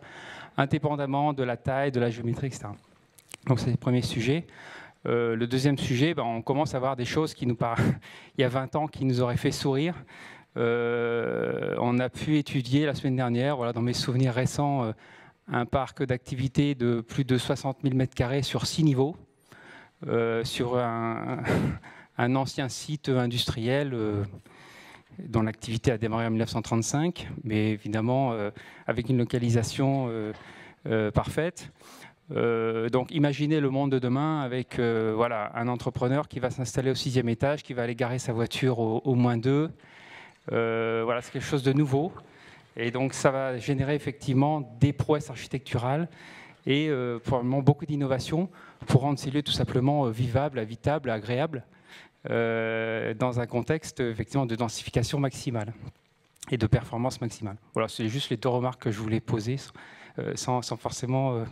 indépendamment de la taille, de la géométrie, etc. Donc c'est le premier sujet. Le deuxième sujet, on commence à voir des choses qui nous paraissent, il y a 20 ans, qui nous auraient fait sourire. On a pu étudier la semaine dernière, voilà, dans mes souvenirs récents, un parc d'activités de plus de 60 000 m² sur 6 niveaux, sur un ancien site industriel dont l'activité a démarré en 1935, mais évidemment avec une localisation parfaite. Donc imaginez le monde de demain avec voilà, un entrepreneur qui va s'installer au 6e étage, qui va aller garer sa voiture au -2. Voilà, c'est quelque chose de nouveau. Et donc ça va générer effectivement des prouesses architecturales et probablement beaucoup d'innovations pour rendre ces lieux tout simplement vivables, habitables, agréables, dans un contexte effectivement de densification maximale et de performance maximale. Voilà, c'est juste les deux remarques que je voulais poser sans forcément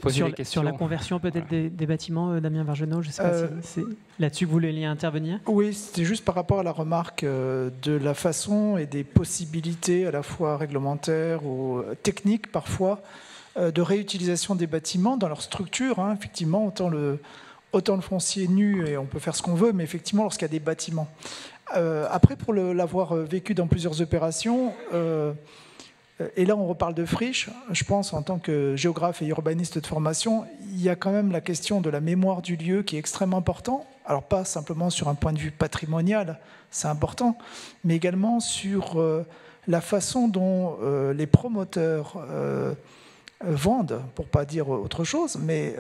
poser des questions. Sur la conversion peut-être des bâtiments, Damien Vergenot, je ne sais pas si c'est là-dessus que vous vouliez intervenir. Oui, c'était juste par rapport à la remarque de la façon et des possibilités à la fois réglementaires ou techniques parfois de réutilisation des bâtiments dans leur structure. Hein, effectivement, autant le foncier nu, et on peut faire ce qu'on veut, mais effectivement lorsqu'il y a des bâtiments. Après, pour l'avoir vécu dans plusieurs opérations, et là on reparle de friches, je pense en tant que géographe et urbaniste de formation, il y a quand même la question de la mémoire du lieu qui est extrêmement important. Alors pas simplement sur un point de vue patrimonial, c'est important, mais également sur la façon dont les promoteurs vendent, pour ne pas dire autre chose, mais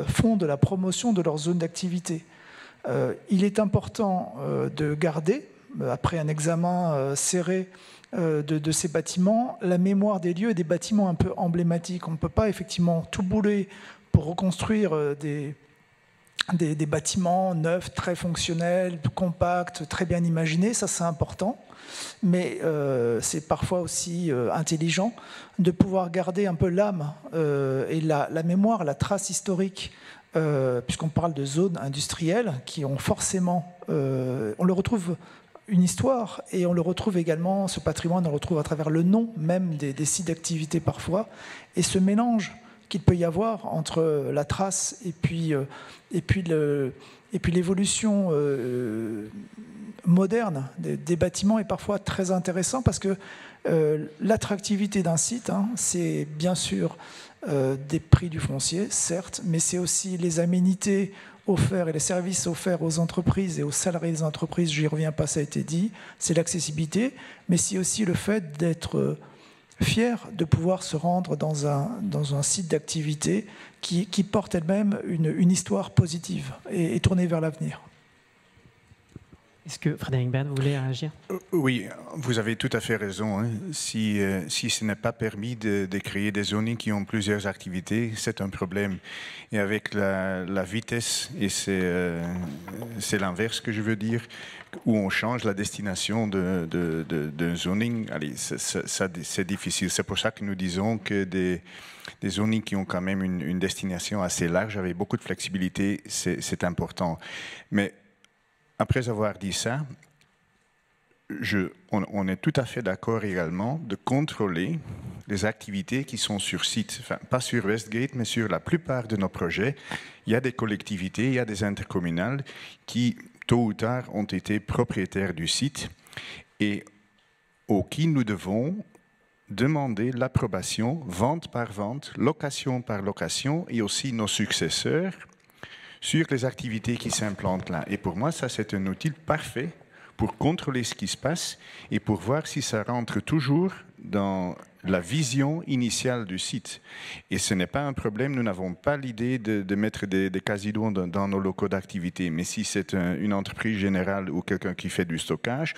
font de la promotion de leur zone d'activité. Il est important de garder, après un examen serré de ces bâtiments, la mémoire des lieux et des bâtiments un peu emblématiques. On ne peut pas effectivement tout bouler pour reconstruire des bâtiments neufs, très fonctionnels, compacts, très bien imaginés, ça c'est important. Mais c'est parfois aussi intelligent de pouvoir garder un peu l'âme et la mémoire, la trace historique, puisqu'on parle de zones industrielles qui ont forcément... on le retrouve une histoire et on le retrouve également, ce patrimoine, on le retrouve à travers le nom même des sites d'activité parfois. Et ce mélange qu'il peut y avoir entre la trace et puis l'évolution moderne des bâtiments est parfois très intéressant parce que l'attractivité d'un site, hein, c'est bien sûr des prix du foncier, certes, mais c'est aussi les aménités offerts et les services offerts aux entreprises et aux salariés des entreprises, j'y reviens pas, ça a été dit, c'est l'accessibilité, mais c'est aussi le fait d'être fier de pouvoir se rendre dans un site d'activité qui porte elle-même une histoire positive et tournée vers l'avenir. Est-ce que Frédéric Bern, vous voulez réagir? Oui, vous avez tout à fait raison. Hein. Si ce n'est pas permis de créer des zones qui ont plusieurs activités, c'est un problème. Et avec la vitesse, et c'est l'inverse que je veux dire, où on change la destination d'un zoning, allez, c'est difficile. C'est pour ça que nous disons que des zonings qui ont quand même une destination assez large, avec beaucoup de flexibilité, c'est important. Mais après avoir dit ça, on est tout à fait d'accord également de contrôler les activités qui sont sur site. Enfin, pas sur Westgate, mais sur la plupart de nos projets. Il y a des collectivités, il y a des intercommunales qui, tôt ou tard, ont été propriétaires du site et auxquels nous devons demander l'approbation, vente par vente, location par location, et aussi nos successeurs sur les activités qui s'implantent là. Et pour moi, ça, c'est un outil parfait pour contrôler ce qui se passe et pour voir si ça rentre toujours dans la vision initiale du site. Et ce n'est pas un problème, nous n'avons pas l'idée de mettre des casinos dans nos locaux d'activité, mais si c'est une entreprise générale ou quelqu'un qui fait du stockage,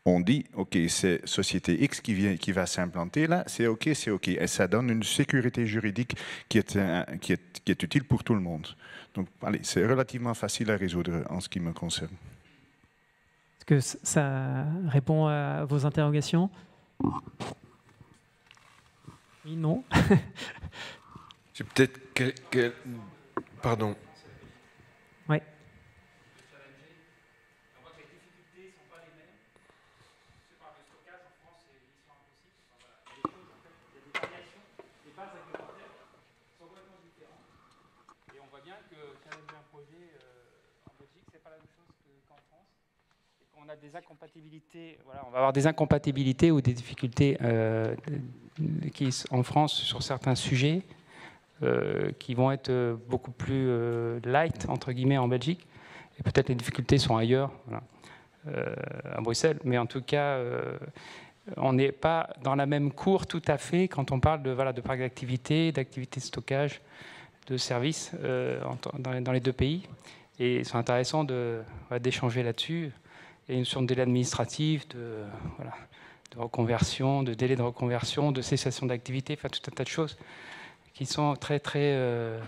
on dit, OK, c'est société X qui va s'implanter là, c'est OK. Et ça donne une sécurité juridique qui est utile pour tout le monde. Donc, allez, c'est relativement facile à résoudre en ce qui me concerne. Est-ce que ça répond à vos interrogations? Oui, non. J'ai peut-être... Pardon. Oui. bases réglementaires sont complètement différentes. Et on voit bien que challenger un projet en Belgique, c'est pas la même chose qu'en France. Et qu'on a des incompatibilités, voilà, on va avoir des incompatibilités ou des difficultés en France sur certains sujets qui vont être beaucoup plus light, entre guillemets, en Belgique. Et peut-être les difficultés sont ailleurs, voilà, à Bruxelles. Mais en tout cas, on n'est pas dans la même cour tout à fait quand on parle de, voilà, de parcs d'activité, d'activités de stockage, de services dans les deux pays. Et c'est intéressant d'échanger là-dessus. Il y a une sorte de délai administratif, de reconversion, de délai de reconversion, de cessation d'activité, enfin tout un tas de choses qui sont très très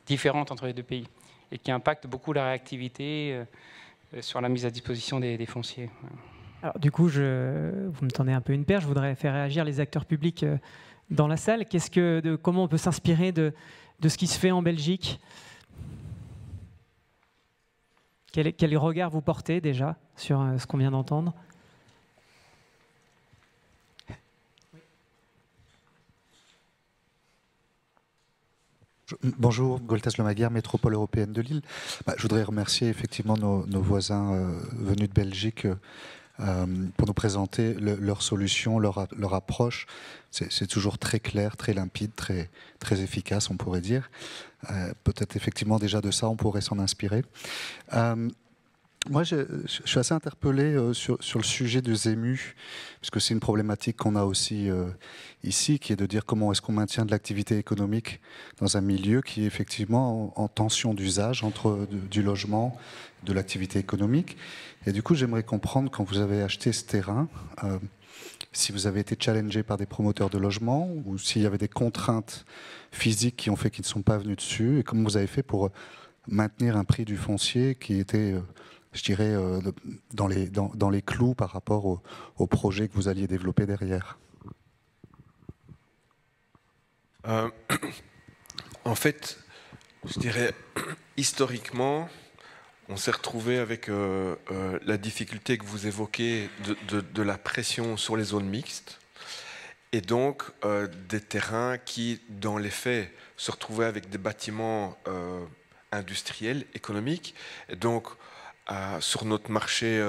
différentes entre les deux pays et qui impactent beaucoup la réactivité sur la mise à disposition des fonciers. Alors, du coup, vous me tendez un peu une perche. Je voudrais faire réagir les acteurs publics dans la salle. Comment on peut s'inspirer de ce qui se fait en Belgique? Quel regard vous portez déjà sur ce qu'on vient d'entendre? Bonjour, Goltas Lemaguer, métropole européenne de Lille. Je voudrais remercier effectivement nos voisins venus de Belgique pour nous présenter leurs solutions, leur approche. C'est toujours très clair, très limpide, très, très efficace, on pourrait dire. Peut-être effectivement déjà de ça, on pourrait s'en inspirer. Moi, je suis assez interpellé sur le sujet du ZEMU, puisque c'est une problématique qu'on a aussi ici, qui est de dire comment est-ce qu'on maintient de l'activité économique dans un milieu qui est effectivement en tension d'usage entre du logement, de l'activité économique. Et du coup, j'aimerais comprendre, quand vous avez acheté ce terrain, si vous avez été challengé par des promoteurs de logement ou s'il y avait des contraintes physiques qui ont fait qu'ils ne sont pas venus dessus, et comment vous avez fait pour maintenir un prix du foncier qui était... je dirais, dans les clous par rapport au projet que vous alliez développer derrière. En fait, je dirais, historiquement, on s'est retrouvé avec la difficulté que vous évoquez de la pression sur les zones mixtes, et donc des terrains qui, dans les faits, se retrouvaient avec des bâtiments industriels, économiques, et donc sur notre marché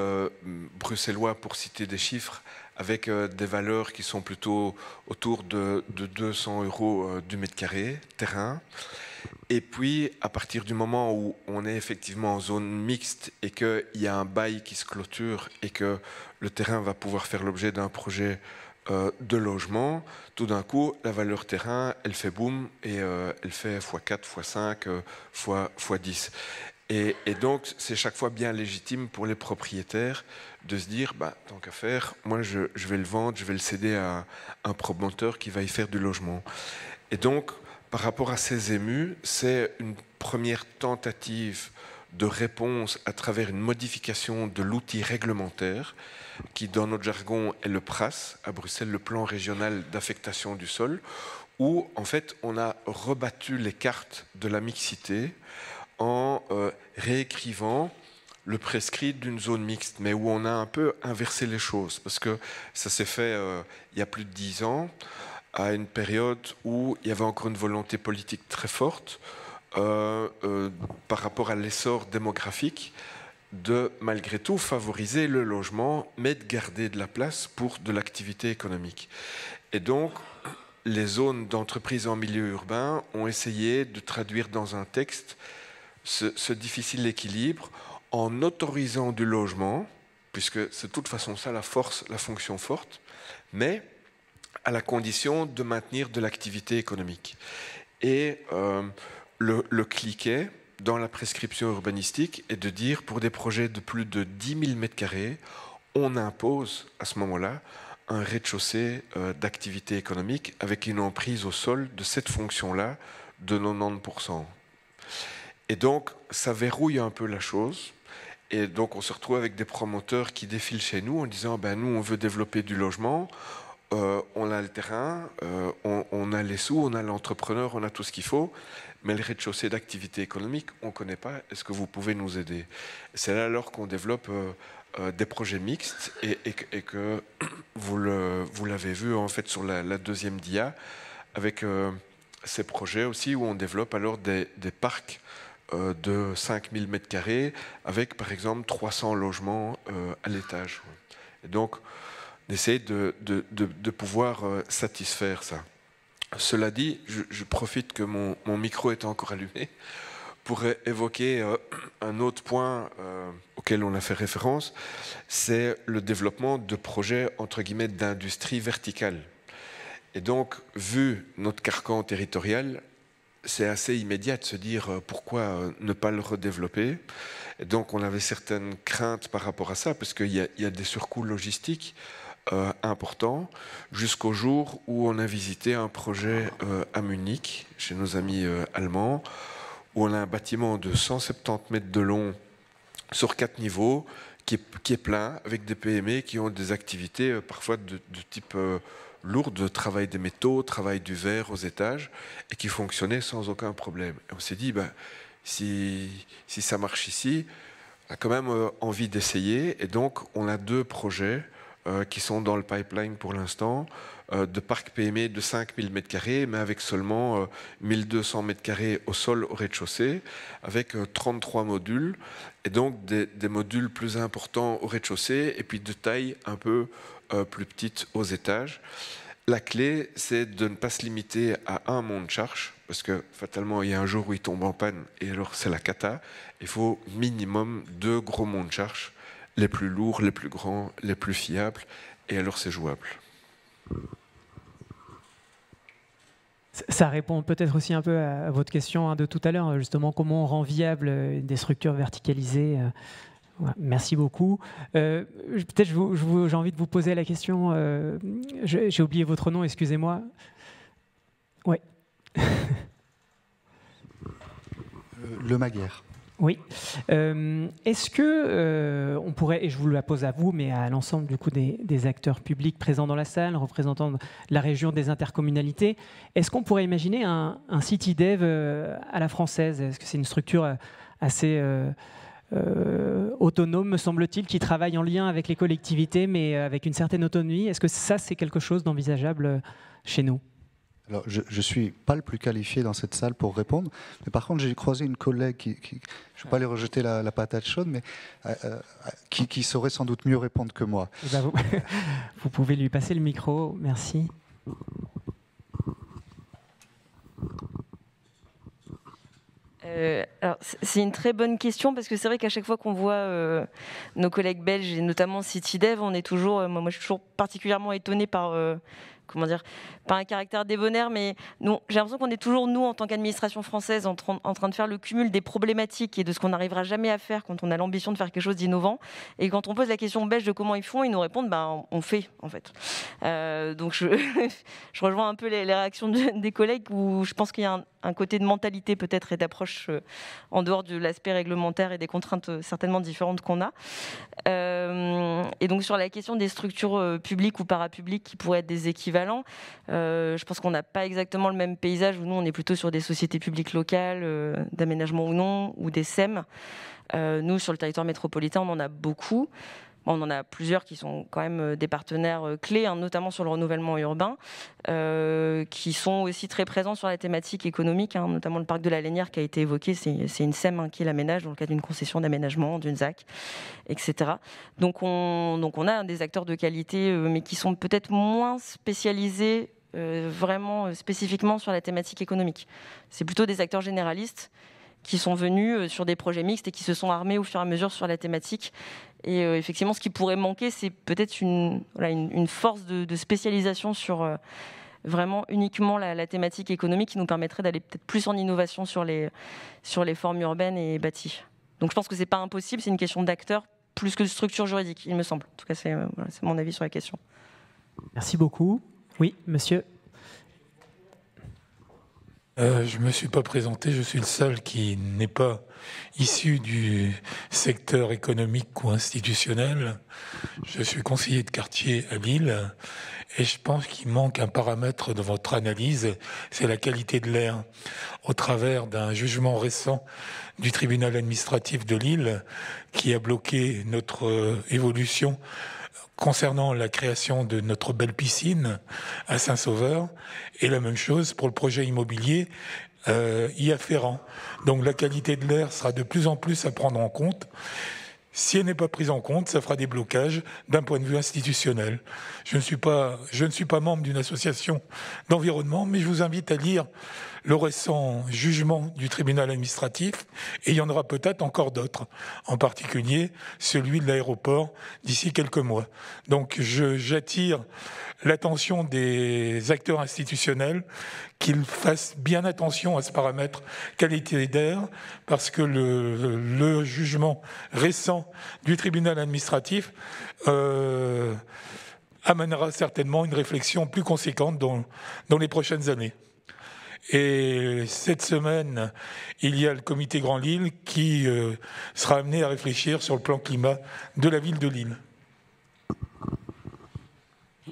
bruxellois, pour citer des chiffres, avec des valeurs qui sont plutôt autour de 200 € du mètre carré, terrain. Et puis, à partir du moment où on est effectivement en zone mixte et qu'il y a un bail qui se clôture et que le terrain va pouvoir faire l'objet d'un projet de logement, tout d'un coup, la valeur terrain, elle fait boum et elle fait x4, x5, x10. Et donc, c'est chaque fois bien légitime pour les propriétaires de se dire, tant qu'à faire, moi, je vais le vendre, je vais le céder à un promoteur qui va y faire du logement. Et donc, par rapport à ces émus, c'est une première tentative de réponse à travers une modification de l'outil réglementaire, qui, dans notre jargon, est le PRAS, à Bruxelles, le plan régional d'affectation du sol, où, en fait, on a rebattu les cartes de la mixité en réécrivant le prescrit d'une zone mixte, mais où on a un peu inversé les choses, parce que ça s'est fait il y a plus de 10 ans, à une période où il y avait encore une volonté politique très forte par rapport à l'essor démographique, de malgré tout favoriser le logement, mais de garder de la place pour de l'activité économique. Et donc, les zones d'entreprise en milieu urbain ont essayé de traduire dans un texte ce difficile équilibre en autorisant du logement, puisque c'est de toute façon ça la force, la fonction forte, mais à la condition de maintenir de l'activité économique. Et le cliquet dans la prescription urbanistique est de dire, pour des projets de plus de 10 000 m², on impose à ce moment-là un rez-de-chaussée d'activité économique avec une emprise au sol de cette fonction-là de 90%. Et donc, ça verrouille un peu la chose. Et donc, on se retrouve avec des promoteurs qui défilent chez nous en disant, nous, on veut développer du logement, on a le terrain, on a les sous, on a l'entrepreneur, on a tout ce qu'il faut, mais le rez-de-chaussée d'activité économique, on ne connaît pas. Est-ce que vous pouvez nous aider? C'est là alors qu'on développe des projets mixtes et que vous l'avez vu en fait sur la deuxième dia, avec ces projets aussi où on développe alors des parcs de 5000 m² avec par exemple 300 logements à l'étage. Et donc on essaie de pouvoir satisfaire ça. Cela dit, je profite que mon micro est encore allumé pour évoquer un autre point auquel on a fait référence, c'est le développement de projets entre guillemets d'industrie verticale. Et donc, vu notre carcan territorial, c'est assez immédiat de se dire pourquoi ne pas le redévelopper. Et donc, on avait certaines craintes par rapport à ça, parce qu'il y a des surcoûts logistiques importants, jusqu'au jour où on a visité un projet à Munich, chez nos amis allemands, où on a un bâtiment de 170 mètres de long sur 4 niveaux, qui est plein, avec des PME qui ont des activités parfois de type lourd, de travail des métaux, travail du verre aux étages, et qui fonctionnaient sans aucun problème. Et on s'est dit, si ça marche ici, on a quand même envie d'essayer. Et donc, on a 2 projets qui sont dans le pipeline pour l'instant, de parcs PME de 5000 m², mais avec seulement 1200 m² au sol, au rez-de-chaussée, avec 33 modules, et donc des modules plus importants au rez-de-chaussée, et puis de taille un peu plus petite aux étages. La clé, c'est de ne pas se limiter à un monte-charge, parce que fatalement, il y a un jour où il tombe en panne, et alors c'est la cata. Il faut minimum 2 gros monte-charge, les plus lourds, les plus grands, les plus fiables, et alors c'est jouable. Ça répond peut-être aussi un peu à votre question de tout à l'heure, justement, comment on rend viable des structures verticalisées. Voilà, merci beaucoup. Peut-être j'ai envie de vous poser la question. J'ai oublié votre nom, excusez-moi. Ouais. Le Maguère. Oui. Est-ce que on pourrait, et je vous la pose à vous, mais à l'ensemble du coup des acteurs publics présents dans la salle, représentants de la région, des intercommunalités, est-ce qu'on pourrait imaginer un CityDev à la française? Est-ce que c'est une structure assez autonome, me semble-t-il, qui travaille en lien avec les collectivités, mais avec une certaine autonomie? Est-ce que ça, c'est quelque chose d'envisageable chez nous? Alors, je ne suis pas le plus qualifié dans cette salle pour répondre, mais par contre, j'ai croisé une collègue je ne vais pas aller rejeter la patate chaude, mais qui saurait sans doute mieux répondre que moi. Eh ben vous pouvez lui passer le micro, merci. Alors, c'est une très bonne question, parce que c'est vrai qu'à chaque fois qu'on voit nos collègues belges, et notamment CityDev, on est toujours, moi je suis toujours particulièrement étonnée par... comment dire, pas un caractère débonnaire, mais j'ai l'impression qu'on est toujours, nous, en tant qu'administration française, en train de faire le cumul des problématiques et de ce qu'on n'arrivera jamais à faire quand on a l'ambition de faire quelque chose d'innovant. Et quand on pose la question belge de comment ils font, ils nous répondent, on fait, en fait. Donc je rejoins un peu les réactions des collègues, où je pense qu'il y a un côté de mentalité peut-être et d'approche en dehors de l'aspect réglementaire et des contraintes certainement différentes qu'on a. Et donc sur la question des structures publiques ou parapubliques qui pourraient être des équivalents, je pense qu'on n'a pas exactement le même paysage, où nous on est plutôt sur des sociétés publiques locales, d'aménagement ou non, ou des SEM. Nous sur le territoire métropolitain on en a beaucoup. On en a plusieurs qui sont quand même des partenaires clés, notamment sur le renouvellement urbain, qui sont aussi très présents sur la thématique économique, notamment le parc de la Lénière qui a été évoqué, c'est une SEM qui l'aménage dans le cadre d'une concession d'aménagement, d'une ZAC, etc. Donc on a des acteurs de qualité, mais qui sont peut-être moins spécialisés vraiment spécifiquement sur la thématique économique. C'est plutôt des acteurs généralistes qui sont venus sur des projets mixtes et qui se sont armés au fur et à mesure sur la thématique. Et effectivement, ce qui pourrait manquer, c'est peut-être une force de spécialisation sur vraiment uniquement la thématique économique, qui nous permettrait d'aller peut-être plus en innovation sur les formes urbaines et bâties. Donc je pense que ce n'est pas impossible, c'est une question d'acteurs plus que de structure juridique, il me semble. En tout cas, c'est mon avis sur la question. Merci beaucoup. Oui, monsieur. Je ne me suis pas présenté, je suis le seul qui n'est pas issu du secteur économique ou institutionnel. Je suis conseiller de quartier à Lille et je pense qu'il manque un paramètre dans votre analyse, c'est la qualité de l'air. Au travers d'un jugement récent du tribunal administratif de Lille qui a bloqué notre évolution concernant la création de notre belle piscine à Saint-Sauveur, et la même chose pour le projet immobilier y afférent. Donc la qualité de l'air sera de plus en plus à prendre en compte. Si elle n'est pas prise en compte, ça fera des blocages d'un point de vue institutionnel. Je ne suis pas membre d'une association d'environnement, mais je vous invite à lire le récent jugement du tribunal administratif, et il y en aura peut-être encore d'autres, en particulier celui de l'aéroport d'ici quelques mois. Donc j'attire l'attention des acteurs institutionnels qu'ils fassent bien attention à ce paramètre qualité d'air, parce que le jugement récent du tribunal administratif amènera certainement une réflexion plus conséquente dans les prochaines années. Et cette semaine, il y a le comité Grand Lille qui sera amené à réfléchir sur le plan climat de la ville de Lille.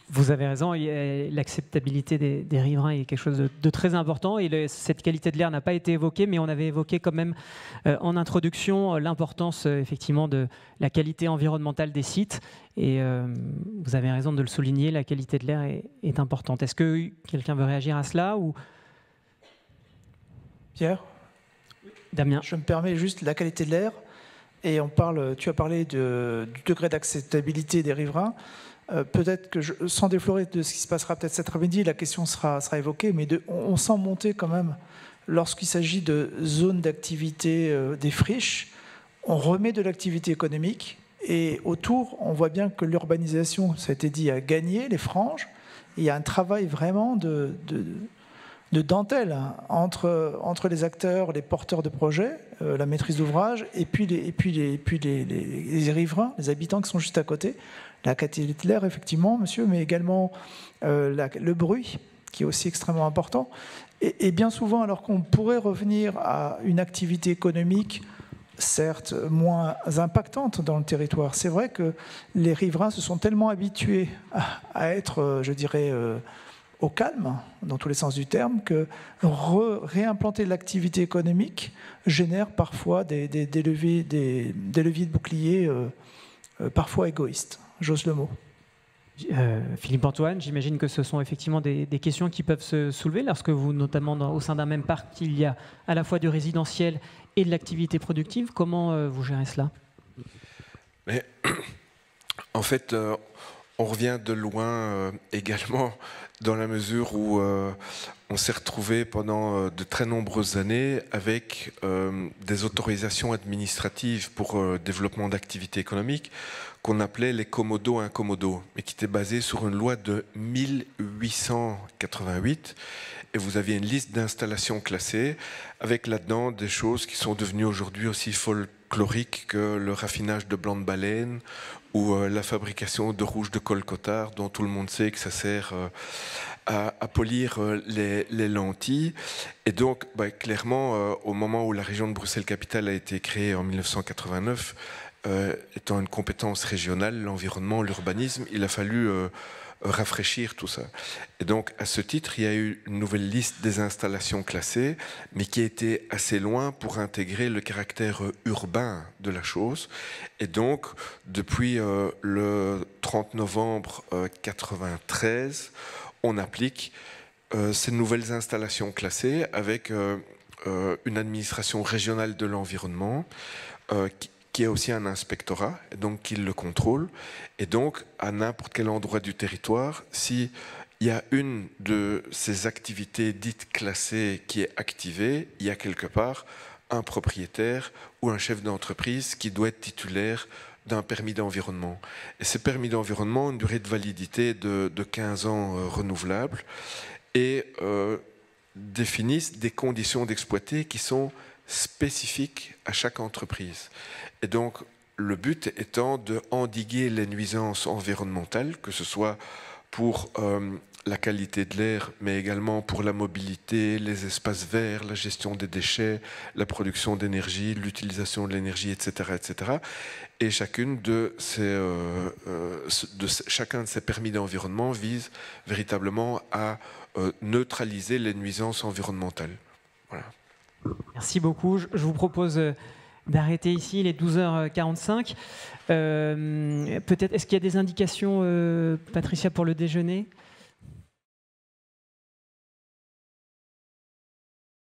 Vous avez raison, l'acceptabilité des riverains est quelque chose de très important, et cette qualité de l'air n'a pas été évoquée, mais on avait évoqué quand même en introduction l'importance effectivement de la qualité environnementale des sites, et vous avez raison de le souligner, la qualité de l'air est importante. Est-ce que quelqu'un veut réagir à cela ou... Pierre ? Damien ? Je me permets juste la qualité de l'air, et tu as parlé du degré d'acceptabilité des riverains. Peut-être que, sans déflorer de ce qui se passera peut-être cet après-midi, la question sera évoquée, mais on sent monter quand même, lorsqu'il s'agit de zones d'activité des friches, on remet de l'activité économique, et autour, on voit bien que l'urbanisation, ça a été dit, a gagné les franges. Il y a un travail vraiment de dentelle entre les acteurs, les porteurs de projets, la maîtrise d'ouvrage, et puis les riverains, les habitants qui sont juste à côté. La qualité de l'air, effectivement, monsieur, mais également le bruit, qui est aussi extrêmement important. Et bien souvent, alors qu'on pourrait revenir à une activité économique, certes moins impactante dans le territoire, c'est vrai que les riverains se sont tellement habitués à être, je dirais, au calme, dans tous les sens du terme, que réimplanter l'activité économique génère parfois des leviers de bouclier parfois égoïstes. J'ose le mot. Philippe Antoine, j'imagine que ce sont effectivement des questions qui peuvent se soulever lorsque vous, notamment au sein d'un même parc, il y a à la fois du résidentiel et de l'activité productive. Comment vous gérez cela ? Mais, en fait, on revient de loin également, dans la mesure où on s'est retrouvé pendant de très nombreuses années avec des autorisations administratives pour développement d'activités économiques qu'on appelait les commodos incommodos, mais qui étaient basées sur une loi de 1888. Et vous aviez une liste d'installations classées, avec là-dedans des choses qui sont devenues aujourd'hui aussi folkloriques que le raffinage de blanc de baleine ou la fabrication de rouge de colcotard, dont tout le monde sait que ça sert à polir les lentilles. Et donc, clairement, au moment où la région de Bruxelles-Capitale a été créée en 1989, étant une compétence régionale, l'environnement, l'urbanisme, il a fallu rafraîchir tout ça. Et donc, à ce titre, il y a eu une nouvelle liste des installations classées, mais qui a été assez loin pour intégrer le caractère urbain de la chose. Et donc, depuis le 30 novembre 1993, on applique ces nouvelles installations classées avec une administration régionale de l'environnement qui a aussi un inspectorat, et donc qui le contrôle. Et donc, à n'importe quel endroit du territoire, s'il y a une de ces activités dites classées qui est activée, il y a quelque part un propriétaire ou un chef d'entreprise qui doit être titulaire d'un permis d'environnement. Et ces permis d'environnement ont une durée de validité de 15 ans renouvelable et définissent des conditions d'exploiter qui sont spécifiques à chaque entreprise. Et donc, le but étant de endiguer les nuisances environnementales, que ce soit pour la qualité de l'air, mais également pour la mobilité, les espaces verts, la gestion des déchets, la production d'énergie, l'utilisation de l'énergie, etc., etc. Et chacun de ces permis d'environnement vise véritablement à neutraliser les nuisances environnementales. Voilà. Merci beaucoup. Je vous propose d'arrêter ici, il est 12h45. Peut-être, est-ce qu'il y a des indications, Patricia, pour le déjeuner ?